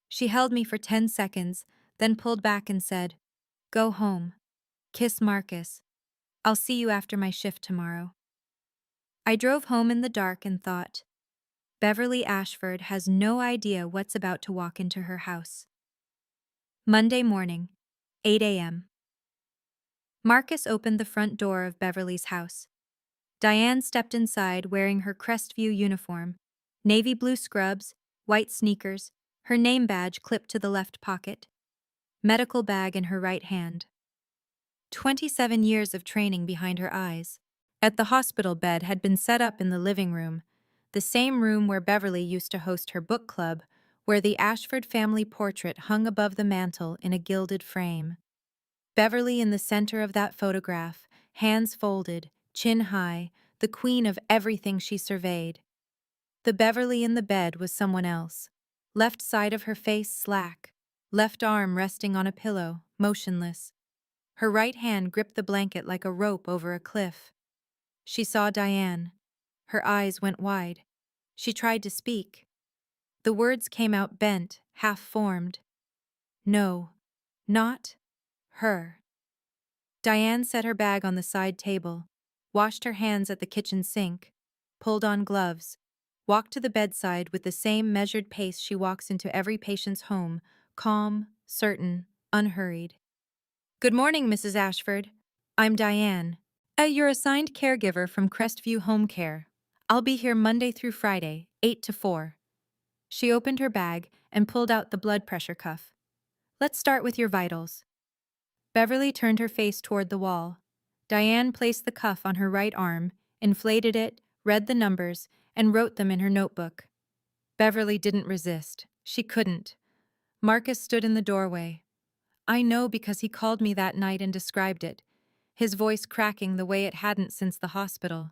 She held me for 10 seconds, then pulled back and said, "Go home. Kiss Marcus. I'll see you after my shift tomorrow." I drove home in the dark and thought, Beverly Ashford has no idea what's about to walk into her house. Monday morning, 8 a.m. Marcus opened the front door of Beverly's house. Diane stepped inside wearing her Crestview uniform, navy blue scrubs, white sneakers, her name badge clipped to the left pocket, medical bag in her right hand. 27 years of training behind her eyes. At the hospital bed had been set up in the living room, the same room where Beverly used to host her book club, where the Ashford family portrait hung above the mantel in a gilded frame. Beverly in the center of that photograph, hands folded, chin high, the queen of everything she surveyed. The Beverly in the bed was someone else. Left side of her face slack, left arm resting on a pillow, motionless. Her right hand gripped the blanket like a rope over a cliff. She saw Diane. Her eyes went wide. She tried to speak. The words came out bent, half-formed. No, not her. Diane set her bag on the side table, washed her hands at the kitchen sink, pulled on gloves, walked to the bedside with the same measured pace she walks into every patient's home, calm, certain, unhurried. Good morning, Mrs. Ashford. I'm Diane. Your assigned caregiver from Crestview Home Care. I'll be here Monday through Friday, 8 to 4. She opened her bag and pulled out the blood pressure cuff. Let's start with your vitals. Beverly turned her face toward the wall. Diane placed the cuff on her right arm, inflated it, read the numbers, and wrote them in her notebook. Beverly didn't resist. She couldn't. Marcus stood in the doorway. I know because he called me that night and described it, his voice cracking the way it hadn't since the hospital.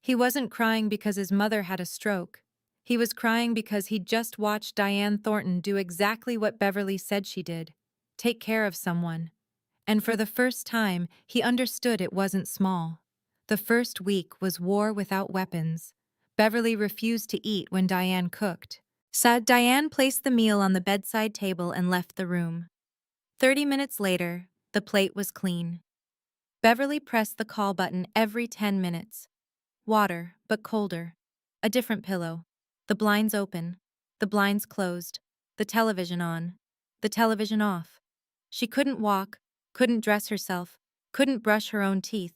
He wasn't crying because his mother had a stroke. He was crying because he'd just watched Diane Thornton do exactly what Beverly said she did, take care of someone. And for the first time, he understood it wasn't small. The first week was war without weapons. Beverly refused to eat when Diane cooked. Diane placed the meal on the bedside table and left the room. 30 minutes later, the plate was clean. Beverly pressed the call button every 10 minutes. Water, but colder. A different pillow. The blinds open. The blinds closed. The television on. The television off. She couldn't walk, couldn't dress herself, couldn't brush her own teeth,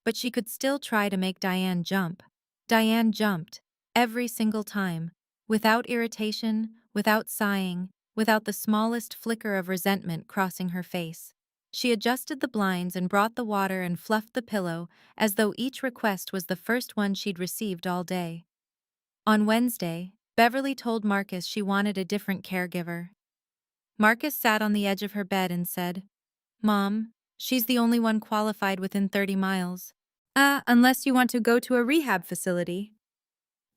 but she could still try to make Diane jump. Diane jumped, every single time, without irritation, without sighing, without the smallest flicker of resentment crossing her face. She adjusted the blinds and brought the water and fluffed the pillow as though each request was the first one she'd received all day. On Wednesday, Beverly told Marcus she wanted a different caregiver. Marcus sat on the edge of her bed and said, Mom, she's the only one qualified within 30 miles. Unless you want to go to a rehab facility.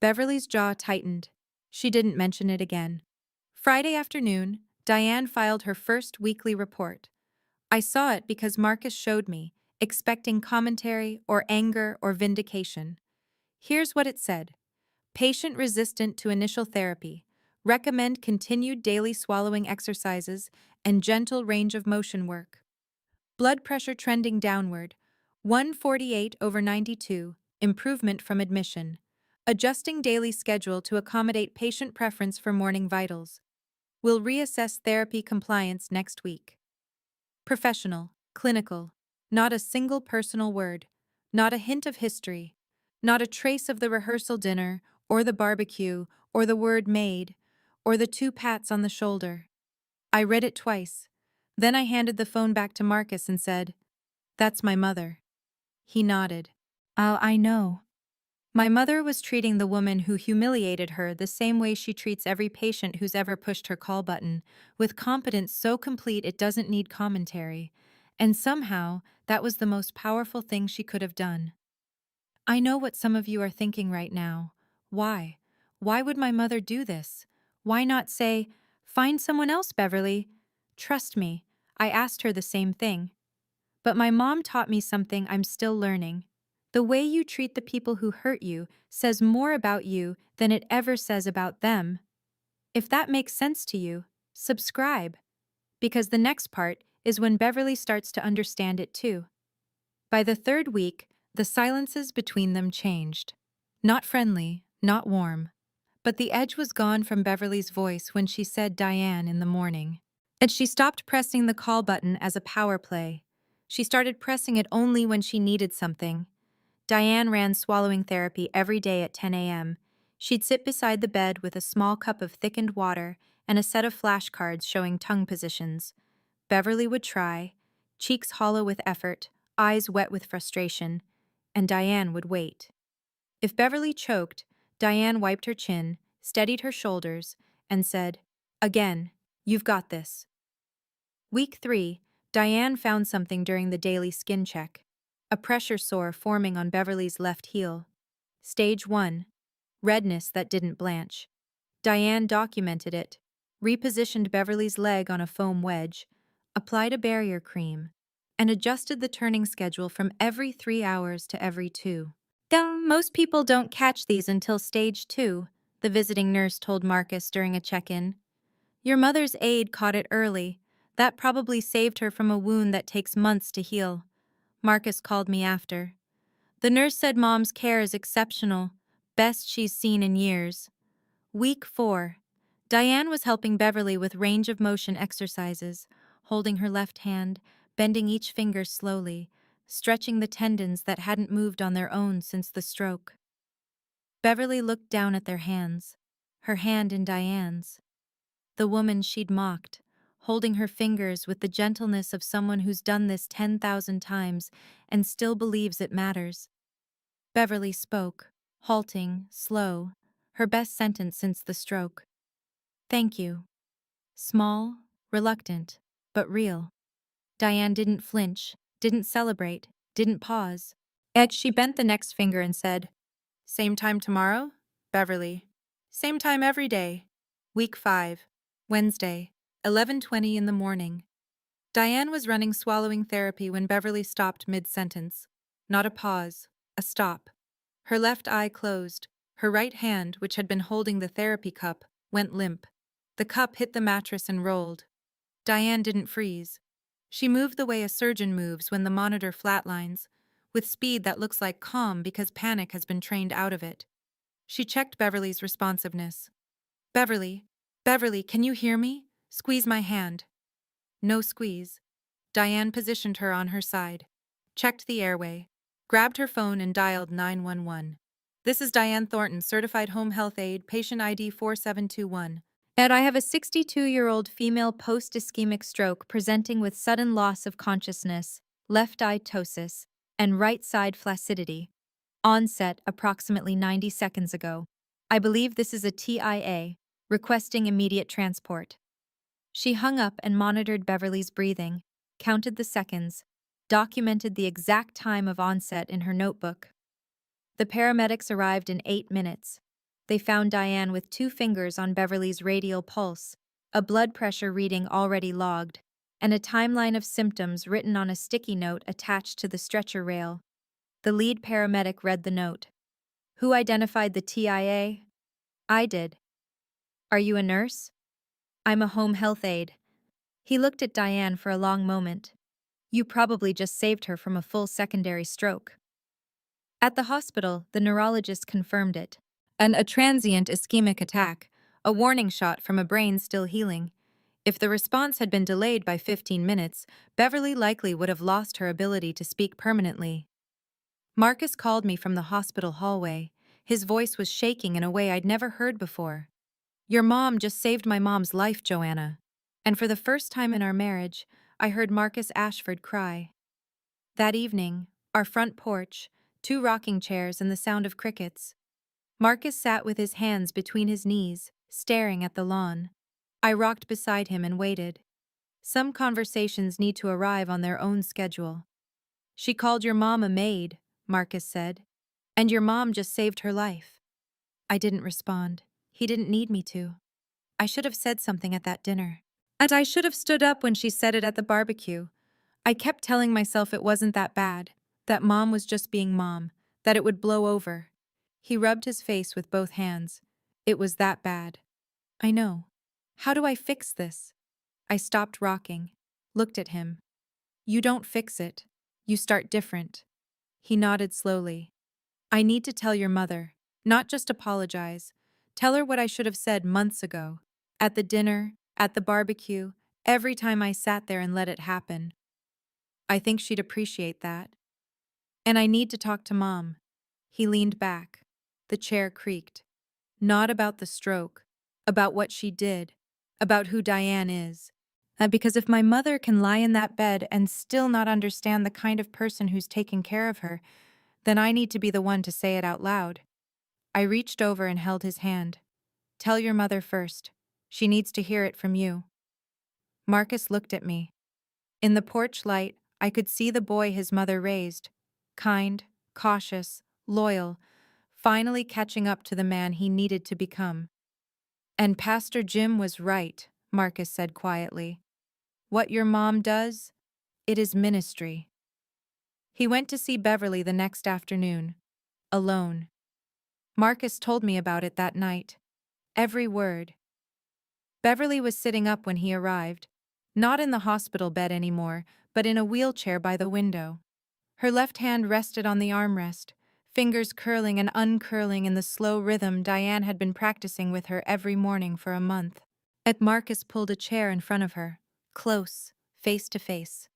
Beverly's jaw tightened. She didn't mention it again. Friday afternoon, Diane filed her first weekly report. I saw it because Marcus showed me, expecting commentary or anger or vindication. Here's what it said. Patient resistant to initial therapy. Recommend continued daily swallowing exercises and gentle range of motion work. Blood pressure trending downward. 148/92. Improvement from admission. Adjusting daily schedule to accommodate patient preference for morning vitals. Will reassess therapy compliance next week. Professional, clinical. Not a single personal word. Not a hint of history. Not a trace of the rehearsal dinner, or the barbecue, or the word maid, or the 2 pats on the shoulder. I read it twice. Then I handed the phone back to Marcus and said, "That's my mother." He nodded. "Oh, I know." My mother was treating the woman who humiliated her the same way she treats every patient who's ever pushed her call button, with competence so complete it doesn't need commentary. And somehow, that was the most powerful thing she could have done. I know what some of you are thinking right now. Why? Why would my mother do this? Why not say, "Find someone else, Beverly"? Trust me, I asked her the same thing. But my mom taught me something I'm still learning. The way you treat the people who hurt you says more about you than it ever says about them. If that makes sense to you, subscribe. Because the next part is when Beverly starts to understand it too. By the third week, the silences between them changed. Not friendly, not warm. But the edge was gone from Beverly's voice when she said Diane in the morning. And she stopped pressing the call button as a power play. She started pressing it only when she needed something. Diane ran swallowing therapy every day at 10 a.m. She'd sit beside the bed with a small cup of thickened water and a set of flashcards showing tongue positions. Beverly would try, cheeks hollow with effort, eyes wet with frustration, and Diane would wait. If Beverly choked, Diane wiped her chin, steadied her shoulders, and said, "Again, you've got this." Week 3, Diane found something during the daily skin check. A pressure sore forming on Beverly's left heel. Stage 1. Redness that didn't blanch. Diane documented it, repositioned Beverly's leg on a foam wedge, applied a barrier cream, and adjusted the turning schedule from every 3 hours to every 2. Most people don't catch these until stage 2, the visiting nurse told Marcus during a check-in. Your mother's aide caught it early. That probably saved her from a wound that takes months to heal. Marcus called me after. The nurse said Mom's care is exceptional, best she's seen in years. Week 4. Diane was helping Beverly with range of motion exercises, holding her left hand, bending each finger slowly, stretching the tendons that hadn't moved on their own since the stroke. Beverly looked down at their hands, her hand in Diane's. The woman she'd mocked, holding her fingers with the gentleness of someone who's done this 10,000 times and still believes it matters. Beverly spoke, halting, slow, her best sentence since the stroke. "Thank you." Small, reluctant, but real. Diane didn't flinch, didn't celebrate, didn't pause. She bent the next finger and said, "Same time tomorrow, Beverly. Same time every day." Week 5. Wednesday, 11:20 in the morning. Diane was running swallowing therapy when Beverly stopped mid-sentence. Not a pause, a stop. Her left eye closed. Her right hand, which had been holding the therapy cup, went limp. The cup hit the mattress and rolled. Diane didn't freeze. She moved the way a surgeon moves when the monitor flatlines, with speed that looks like calm because panic has been trained out of it. She checked Beverly's responsiveness. "Beverly, Beverly, can you hear me? Squeeze my hand." No squeeze. Diane positioned her on her side, checked the airway, grabbed her phone and dialed 911. "This is Diane Thornton, certified home health aide, patient ID 4721. I have a 62-year-old female post-ischemic stroke presenting with sudden loss of consciousness, left eye ptosis, and right side flaccidity. Onset approximately 90 seconds ago. I believe this is a TIA, requesting immediate transport." She hung up and monitored Beverly's breathing, counted the seconds, documented the exact time of onset in her notebook. The paramedics arrived in 8 minutes. They found Diane with 2 fingers on Beverly's radial pulse, a blood pressure reading already logged, and a timeline of symptoms written on a sticky note attached to the stretcher rail. The lead paramedic read the note. Who identified the TIA? I did. Are you a nurse? I'm a home health aide. He looked at Diane for a long moment. You probably just saved her from a full secondary stroke. At the hospital, the neurologist confirmed it. A transient ischemic attack, a warning shot from a brain still healing. If the response had been delayed by 15 minutes, Beverly likely would have lost her ability to speak permanently. Marcus called me from the hospital hallway. His voice was shaking in a way I'd never heard before. Your mom just saved my mom's life, Joanna. And for the first time in our marriage, I heard Marcus Ashford cry. That evening, our front porch, 2 rocking chairs and the sound of crickets. Marcus sat with his hands between his knees, staring at the lawn. I rocked beside him and waited. Some conversations need to arrive on their own schedule. She called your mom a maid, Marcus said. And your mom just saved her life. I didn't respond. He didn't need me to. I should have said something at that dinner. And I should have stood up when she said it at the barbecue. I kept telling myself it wasn't that bad, that mom was just being mom, that it would blow over. He rubbed his face with both hands. It was that bad. I know. How do I fix this? I stopped rocking, looked at him. You don't fix it. You start different. He nodded slowly. I need to tell your mother, not just apologize. Tell her what I should have said months ago. At the dinner, at the barbecue, every time I sat there and let it happen. I think she'd appreciate that. And I need to talk to Mom. He leaned back. The chair creaked. Not about the stroke, about what she did, about who Diane is. Because if my mother can lie in that bed and still not understand the kind of person who's taking care of her, then I need to be the one to say it out loud. I reached over and held his hand. Tell your mother first. She needs to hear it from you. Marcus looked at me. In the porch light, I could see the boy his mother raised. Kind, cautious, loyal, finally catching up to the man he needed to become. And Pastor Jim was right, Marcus said quietly. What your mom does, it is ministry. He went to see Beverly the next afternoon, alone. Marcus told me about it that night. Every word. Beverly was sitting up when he arrived, not in the hospital bed anymore, but in a wheelchair by the window. Her left hand rested on the armrest, fingers curling and uncurling in the slow rhythm Diane had been practicing with her every morning for a month. Marcus pulled a chair in front of her, close, face to face.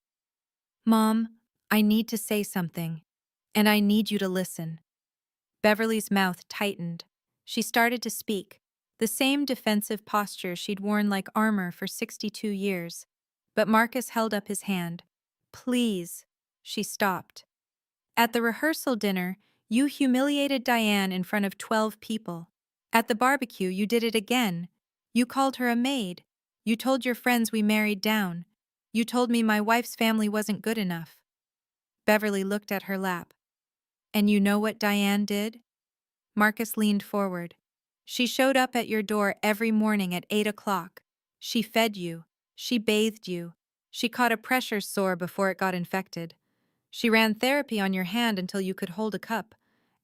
Mom, I need to say something, and I need you to listen. Beverly's mouth tightened. She started to speak, the same defensive posture she'd worn like armor for 62 years. But Marcus held up his hand. Please, she stopped. At the rehearsal dinner, you humiliated Diane in front of 12 people. At the barbecue, you did it again. You called her a maid. You told your friends we married down. You told me my wife's family wasn't good enough. Beverly looked at her lap. And you know what Diane did? Marcus leaned forward. She showed up at your door every morning at 8 o'clock. She fed you. She bathed you. She caught a pressure sore before it got infected. She ran therapy on your hand until you could hold a cup.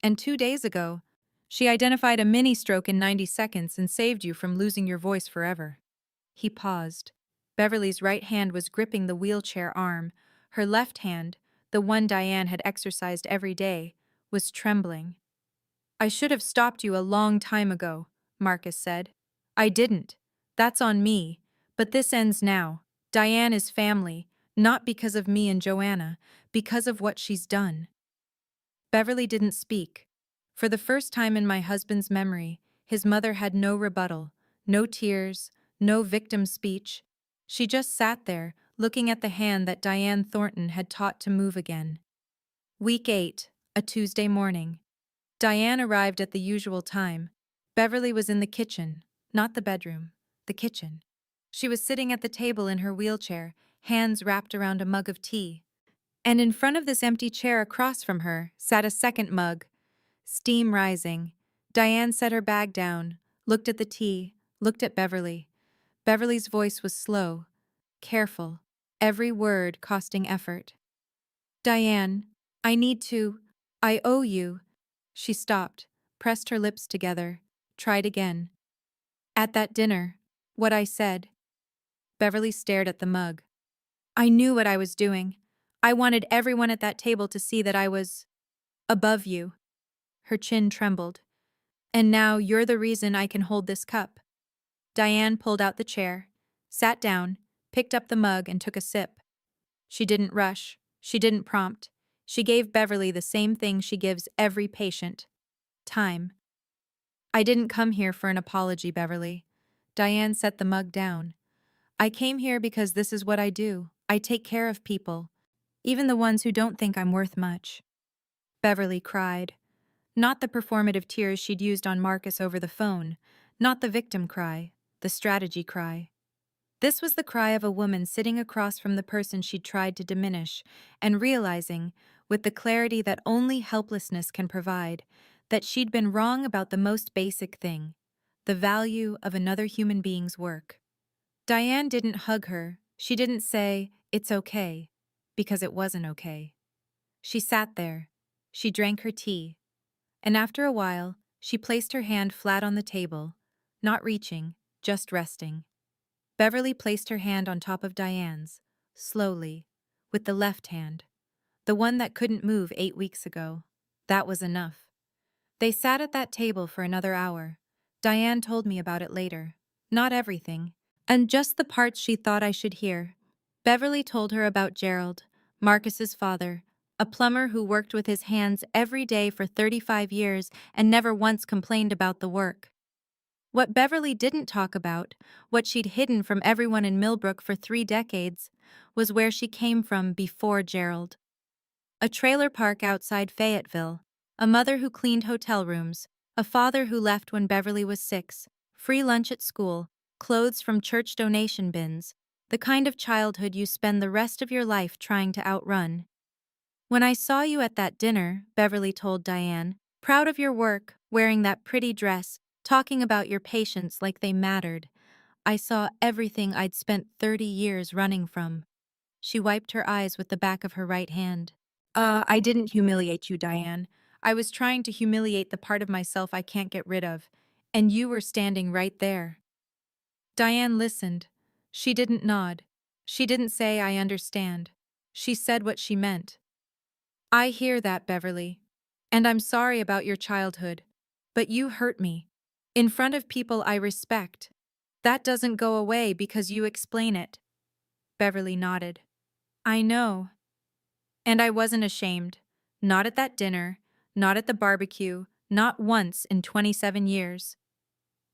And 2 days ago, she identified a mini stroke in 90 seconds and saved you from losing your voice forever. He paused. Beverly's right hand was gripping the wheelchair arm. Her left hand, the one Diane had exercised every day, was trembling. I should have stopped you a long time ago, Marcus said. I didn't. That's on me. But this ends now. Diane is family, not because of me and Joanna, because of what she's done. Beverly didn't speak. For the first time in my husband's memory, his mother had no rebuttal, no tears, no victim speech. She just sat there, looking at the hand that Diane Thornton had taught to move again. Week 8, a Tuesday morning. Diane arrived at the usual time. Beverly was in the kitchen, not the bedroom, the kitchen. She was sitting at the table in her wheelchair, hands wrapped around a mug of tea. And in front of this empty chair across from her sat a second mug. Steam rising. Diane set her bag down, looked at the tea, looked at Beverly. Beverly's voice was slow, careful, every word costing effort. Diane, I owe you. She stopped, pressed her lips together, tried again. At that dinner, what I said. Beverly stared at the mug. I knew what I was doing. I wanted everyone at that table to see that I was above you. Her chin trembled. And now you're the reason I can hold this cup. Diane pulled out the chair, sat down, picked up the mug and took a sip. She didn't rush. She didn't prompt. She gave Beverly the same thing she gives every patient. Time. I didn't come here for an apology, Beverly. Diane set the mug down. I came here because this is what I do. I take care of people, even the ones who don't think I'm worth much. Beverly cried. Not the performative tears she'd used on Marcus over the phone, not the victim cry, the strategy cry. This was the cry of a woman sitting across from the person she'd tried to diminish and realizing, with the clarity that only helplessness can provide, that she'd been wrong about the most basic thing, the value of another human being's work. Diane didn't hug her. She didn't say, "It's okay," because it wasn't okay. She sat there. She drank her tea. And after a while, she placed her hand flat on the table, not reaching, just resting. Beverly placed her hand on top of Diane's, slowly, with the left hand, the one that couldn't move 8 weeks ago. That was enough. They sat at that table for another hour. Diane told me about it later. Not everything, and just the parts she thought I should hear. Beverly told her about Gerald, Marcus's father, a plumber who worked with his hands every day for 35 years and never once complained about the work. What Beverly didn't talk about, what she'd hidden from everyone in Millbrook for 3 decades, was where she came from before Gerald. A trailer park outside Fayetteville, a mother who cleaned hotel rooms, a father who left when Beverly was 6, free lunch at school, clothes from church donation bins, the kind of childhood you spend the rest of your life trying to outrun. When I saw you at that dinner, Beverly told Diane, proud of your work, wearing that pretty dress, talking about your patients like they mattered, I saw everything I'd spent 30 years running from. She wiped her eyes with the back of her right hand. I didn't humiliate you, Diane. I was trying to humiliate the part of myself I can't get rid of, and you were standing right there. Diane listened. She didn't nod. She didn't say, I understand. She said what she meant. I hear that, Beverly. And I'm sorry about your childhood. But you hurt me. In front of people I respect. That doesn't go away because you explain it. Beverly nodded. I know. And I wasn't ashamed. Not at that dinner, not at the barbecue, not once in 27 years.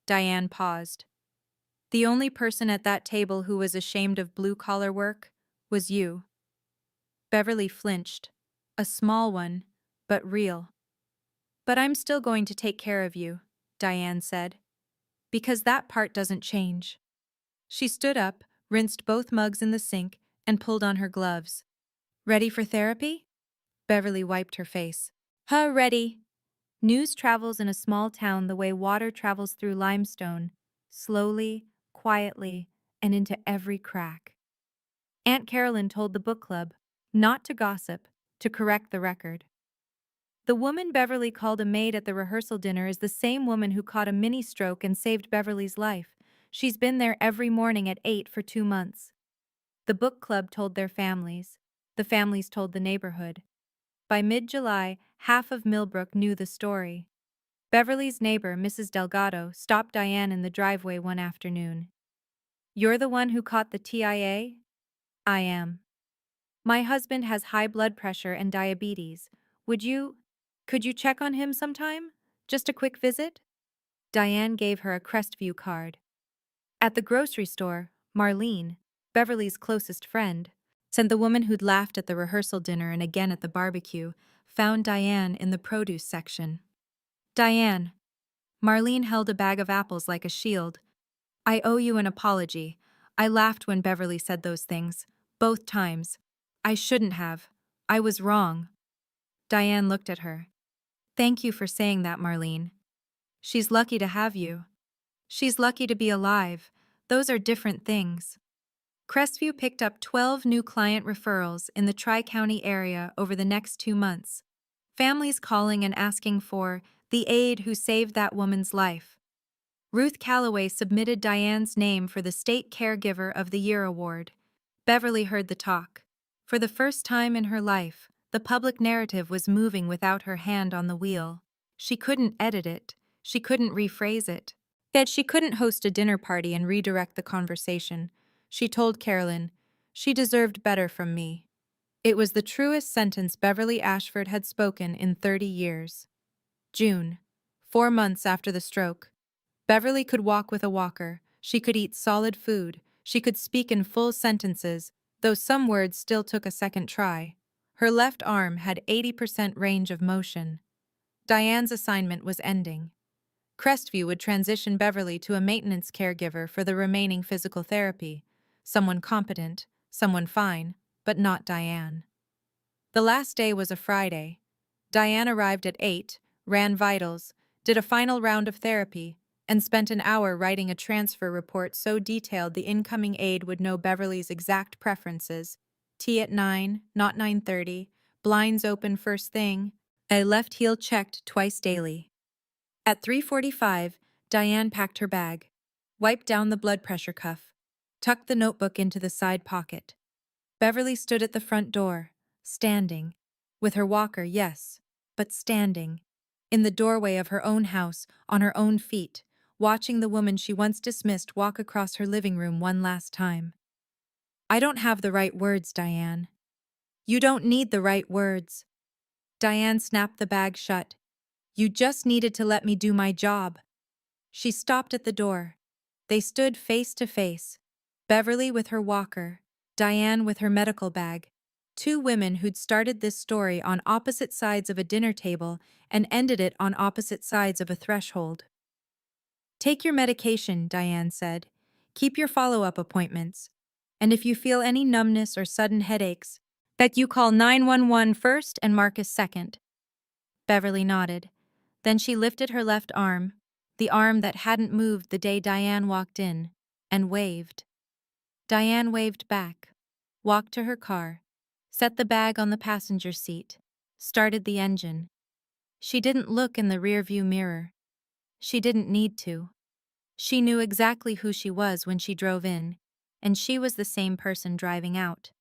Diane paused. The only person at that table who was ashamed of blue-collar work was you. Beverly flinched. A small one, but real. But I'm still going to take care of you, Diane said. Because that part doesn't change. She stood up, rinsed both mugs in the sink, and pulled on her gloves. Ready for therapy? Beverly wiped her face. Ready. News travels in a small town the way water travels through limestone, slowly, quietly, and into every crack. Aunt Carolyn told the book club, not to gossip, to correct the record. The woman Beverly called a maid at the rehearsal dinner is the same woman who caught a mini-stroke and saved Beverly's life. She's been there every morning at 8 for 2 months. The book club told their families. The families told the neighborhood. By mid-July, half of Millbrook knew the story. Beverly's neighbor, Mrs. Delgado, stopped Diane in the driveway one afternoon. You're the one who caught the TIA? I am. My husband has high blood pressure and diabetes. Could you check on him sometime? Just a quick visit? Diane gave her a Crestview card. At the grocery store, Marlene, Beverly's closest friend, sent the woman who'd laughed at the rehearsal dinner and again at the barbecue, found Diane in the produce section. Diane. Marlene held a bag of apples like a shield. I owe you an apology. I laughed when Beverly said those things. Both times. I shouldn't have. I was wrong. Diane looked at her. Thank you for saying that, Marlene. She's lucky to have you. She's lucky to be alive. Those are different things. Crestview picked up 12 new client referrals in the Tri-County area over the next 2 months. Families calling and asking for the aide who saved that woman's life. Ruth Calloway submitted Diane's name for the State Caregiver of the Year award. Beverly heard the talk. For the first time in her life, the public narrative was moving without her hand on the wheel. She couldn't edit it. She couldn't rephrase it. Yet she couldn't host a dinner party and redirect the conversation. She told Carolyn, "She deserved better from me." It was the truest sentence Beverly Ashford had spoken in 30 years. June. 4 months after the stroke. Beverly could walk with a walker. She could eat solid food. She could speak in full sentences, though some words still took a second try. Her left arm had 80% range of motion. Diane's assignment was ending. Crestview would transition Beverly to a maintenance caregiver for the remaining physical therapy. Someone competent, someone fine, but not Diane. The last day was a Friday. Diane arrived at 8, ran vitals, did a final round of therapy, and spent an hour writing a transfer report so detailed the incoming aide would know Beverly's exact preferences. Tea at 9, not 9:30, blinds open first thing, a left heel checked twice daily. At 3:45, Diane packed her bag, wiped down the blood pressure cuff, tucked the notebook into the side pocket. Beverly stood at the front door, standing, with her walker, yes, but standing, in the doorway of her own house, on her own feet, watching the woman she once dismissed walk across her living room one last time. "I don't have the right words, Diane." "You don't need the right words." Diane snapped the bag shut. "You just needed to let me do my job." She stopped at the door. They stood face to face, Beverly with her walker, Diane with her medical bag, two women who'd started this story on opposite sides of a dinner table and ended it on opposite sides of a threshold. "Take your medication," Diane said. "Keep your follow-up appointments. And if you feel any numbness or sudden headaches, that you call 911 first and Marcus second." Beverly nodded. Then she lifted her left arm, the arm that hadn't moved the day Diane walked in, and waved. Diane waved back, walked to her car, set the bag on the passenger seat, started the engine. She didn't look in the rearview mirror. She didn't need to. She knew exactly who she was when she drove in, and she was the same person driving out.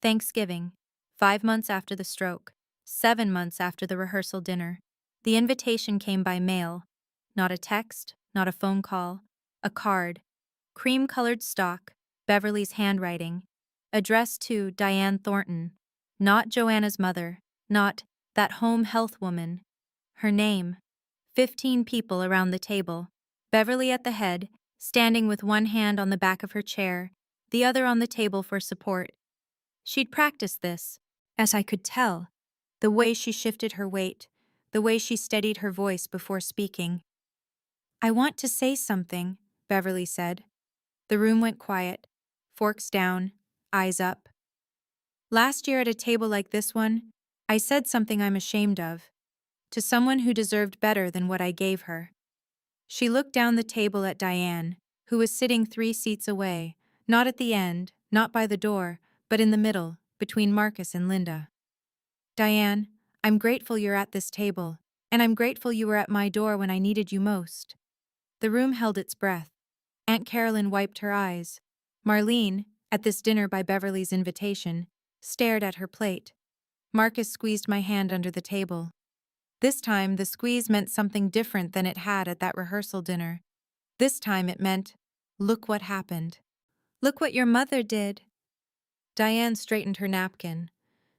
Thanksgiving, 5 months after the stroke, 7 months after the rehearsal dinner. The invitation came by mail. Not a text, not a phone call. A card. Cream-colored stock, Beverly's handwriting. Addressed to Diane Thornton. Not Joanna's mother. Not that home health woman. Her name. 15 people around the table. Beverly at the head, standing with one hand on the back of her chair, the other on the table for support. She'd practiced this, as I could tell, the way she shifted her weight, the way she steadied her voice before speaking. "I want to say something," Beverly said. The room went quiet, forks down, eyes up. "Last year at a table like this one, I said something I'm ashamed of, to someone who deserved better than what I gave her." She looked down the table at Diane, who was sitting 3 seats away, not at the end, not by the door, but in the middle, between Marcus and Linda. "Diane, I'm grateful you're at this table, and I'm grateful you were at my door when I needed you most." The room held its breath. Aunt Carolyn wiped her eyes. Marlene, at this dinner by Beverly's invitation, stared at her plate. Marcus squeezed my hand under the table. This time, the squeeze meant something different than it had at that rehearsal dinner. This time it meant, "Look what happened. Look what your mother did." Diane straightened her napkin.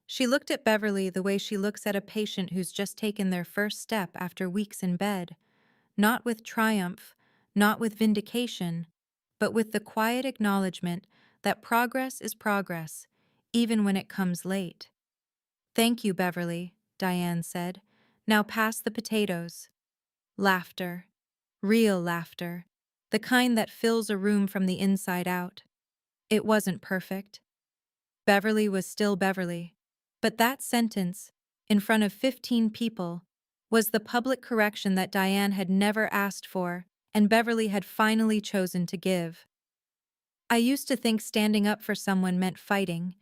She looked at Beverly the way she looks at a patient who's just taken their first step after weeks in bed. Not with triumph, not with vindication, but with the quiet acknowledgement that progress is progress, even when it comes late. "Thank you, Beverly," Diane said. "Now pass the potatoes." Laughter. Real laughter. The kind that fills a room from the inside out. It wasn't perfect. Beverly was still Beverly. But that sentence, in front of 15 people, was the public correction that Diane had never asked for, and Beverly had finally chosen to give. I used to think standing up for someone meant fighting,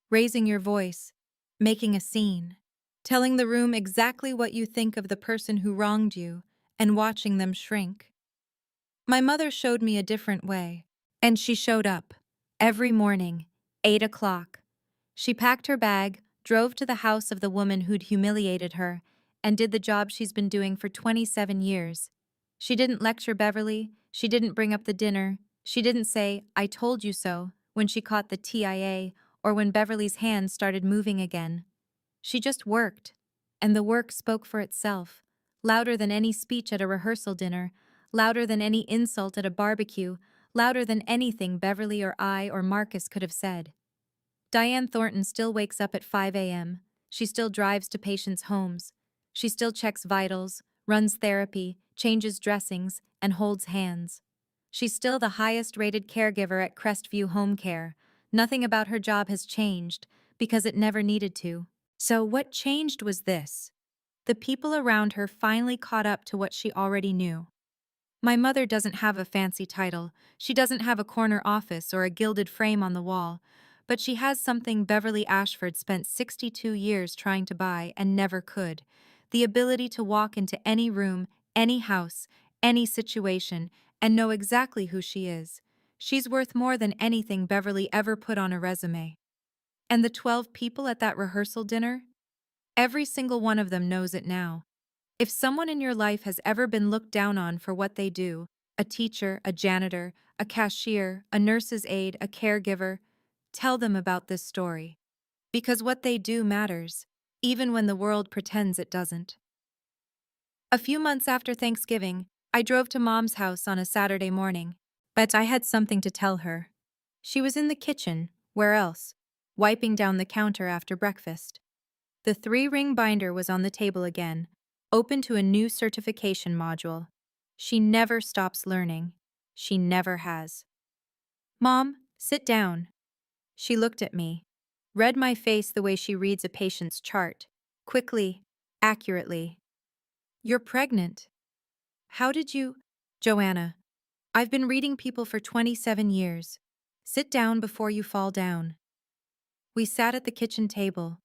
raising your voice, making a scene. telling the room exactly what you think of the person who wronged you and watching them shrink. My mother showed me a different way, and she showed up every morning, 8 o'clock. She packed her bag, drove to the house of the woman who'd humiliated her, and did the job she's been doing for 27 years. She didn't lecture Beverly, she didn't bring up the dinner, she didn't say, "I told you so," when she caught the TIA or when Beverly's hands started moving again. She just worked, and the work spoke for itself, louder than any speech at a rehearsal dinner, louder than any insult at a barbecue, louder than anything Beverly or I or Marcus could have said. Diane Thornton still wakes up at 5 a.m. She still drives to patients' homes. She still checks vitals, runs therapy, changes dressings, and holds hands. She's still the highest-rated caregiver at Crestview Home Care. Nothing about her job has changed, because it never needed to. So what changed was this. The people around her finally caught up to what she already knew. My mother doesn't have a fancy title, she doesn't have a corner office or a gilded frame on the wall, but she has something Beverly Ashford spent 62 years trying to buy and never could: the ability to walk into any room, any house, any situation, and know exactly who she is. She's worth more than anything Beverly ever put on a resume. And the 12 people at that rehearsal dinner? Every single one of them knows it now. If someone in your life has ever been looked down on for what they do, a teacher, a janitor, a cashier, a nurse's aide, a caregiver, tell them about this story. Because what they do matters, even when the world pretends it doesn't. A few months after Thanksgiving, I drove to Mom's house on a Saturday morning, but I had something to tell her. She was in the kitchen, where else? Wiping down the counter after breakfast. The 3-ring binder was on the table again, open to a new certification module. She never stops learning. She never has. "Mom, sit down." She looked at me, read my face the way she reads a patient's chart, quickly, accurately. "You're pregnant. How did you—" "Joanna, I've been reading people for 27 years. Sit down before you fall down." We sat at the kitchen table,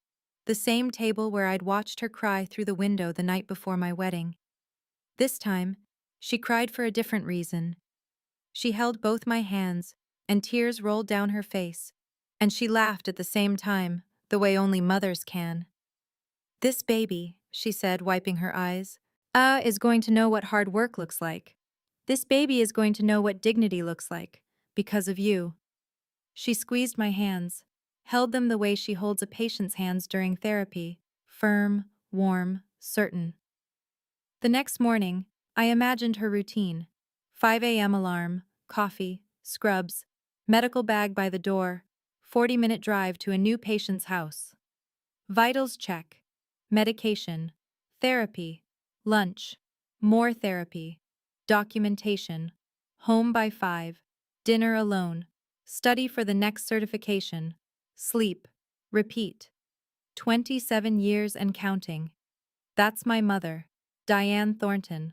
the same table where I'd watched her cry through the window the night before my wedding. This time, she cried for a different reason. She held both my hands, and tears rolled down her face, and she laughed at the same time, the way only mothers can. "This baby," she said, wiping her eyes, is going to know what hard work looks like. This baby is going to know what dignity looks like, because of you." She squeezed my hands, held them the way she holds a patient's hands during therapy, firm, warm, certain. The next morning, I imagined her routine: 5 a.m. alarm, coffee, scrubs, medical bag by the door, 40-minute drive to a new patient's house. Vitals check, medication, therapy, lunch, more therapy, documentation, home by 5, dinner alone, study for the next certification, sleep, repeat. 27 years and counting. That's my mother, Diane Thornton.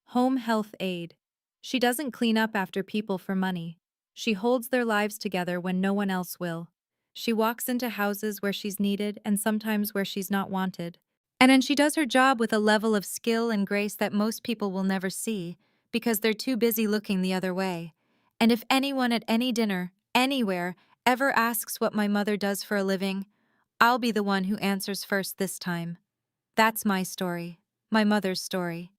Home health aide. She doesn't clean up after people for money. She holds their lives together when no one else will. She walks into houses where she's needed and sometimes where she's not wanted. And then she does her job with a level of skill and grace that most people will never see because they're too busy looking the other way. And if anyone at any dinner, anywhere, ever asks what my mother does for a living, I'll be the one who answers first this time. That's my story, my mother's story.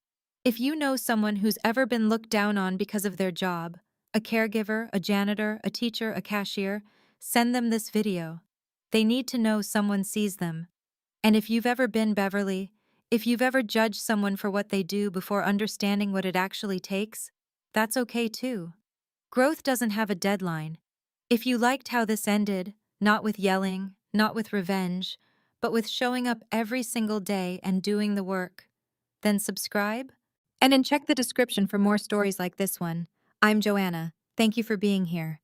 If you know someone who's ever been looked down on because of their job, a caregiver, a janitor, a teacher, a cashier, send them this video. They need to know someone sees them. And if you've ever been Beverly, if you've ever judged someone for what they do before understanding what it actually takes, that's okay too. Growth doesn't have a deadline. If you liked how this ended, not with yelling, not with revenge, but with showing up every single day and doing the work, then subscribe. And then check the description for more stories like this one. I'm Joanna. Thank you for being here.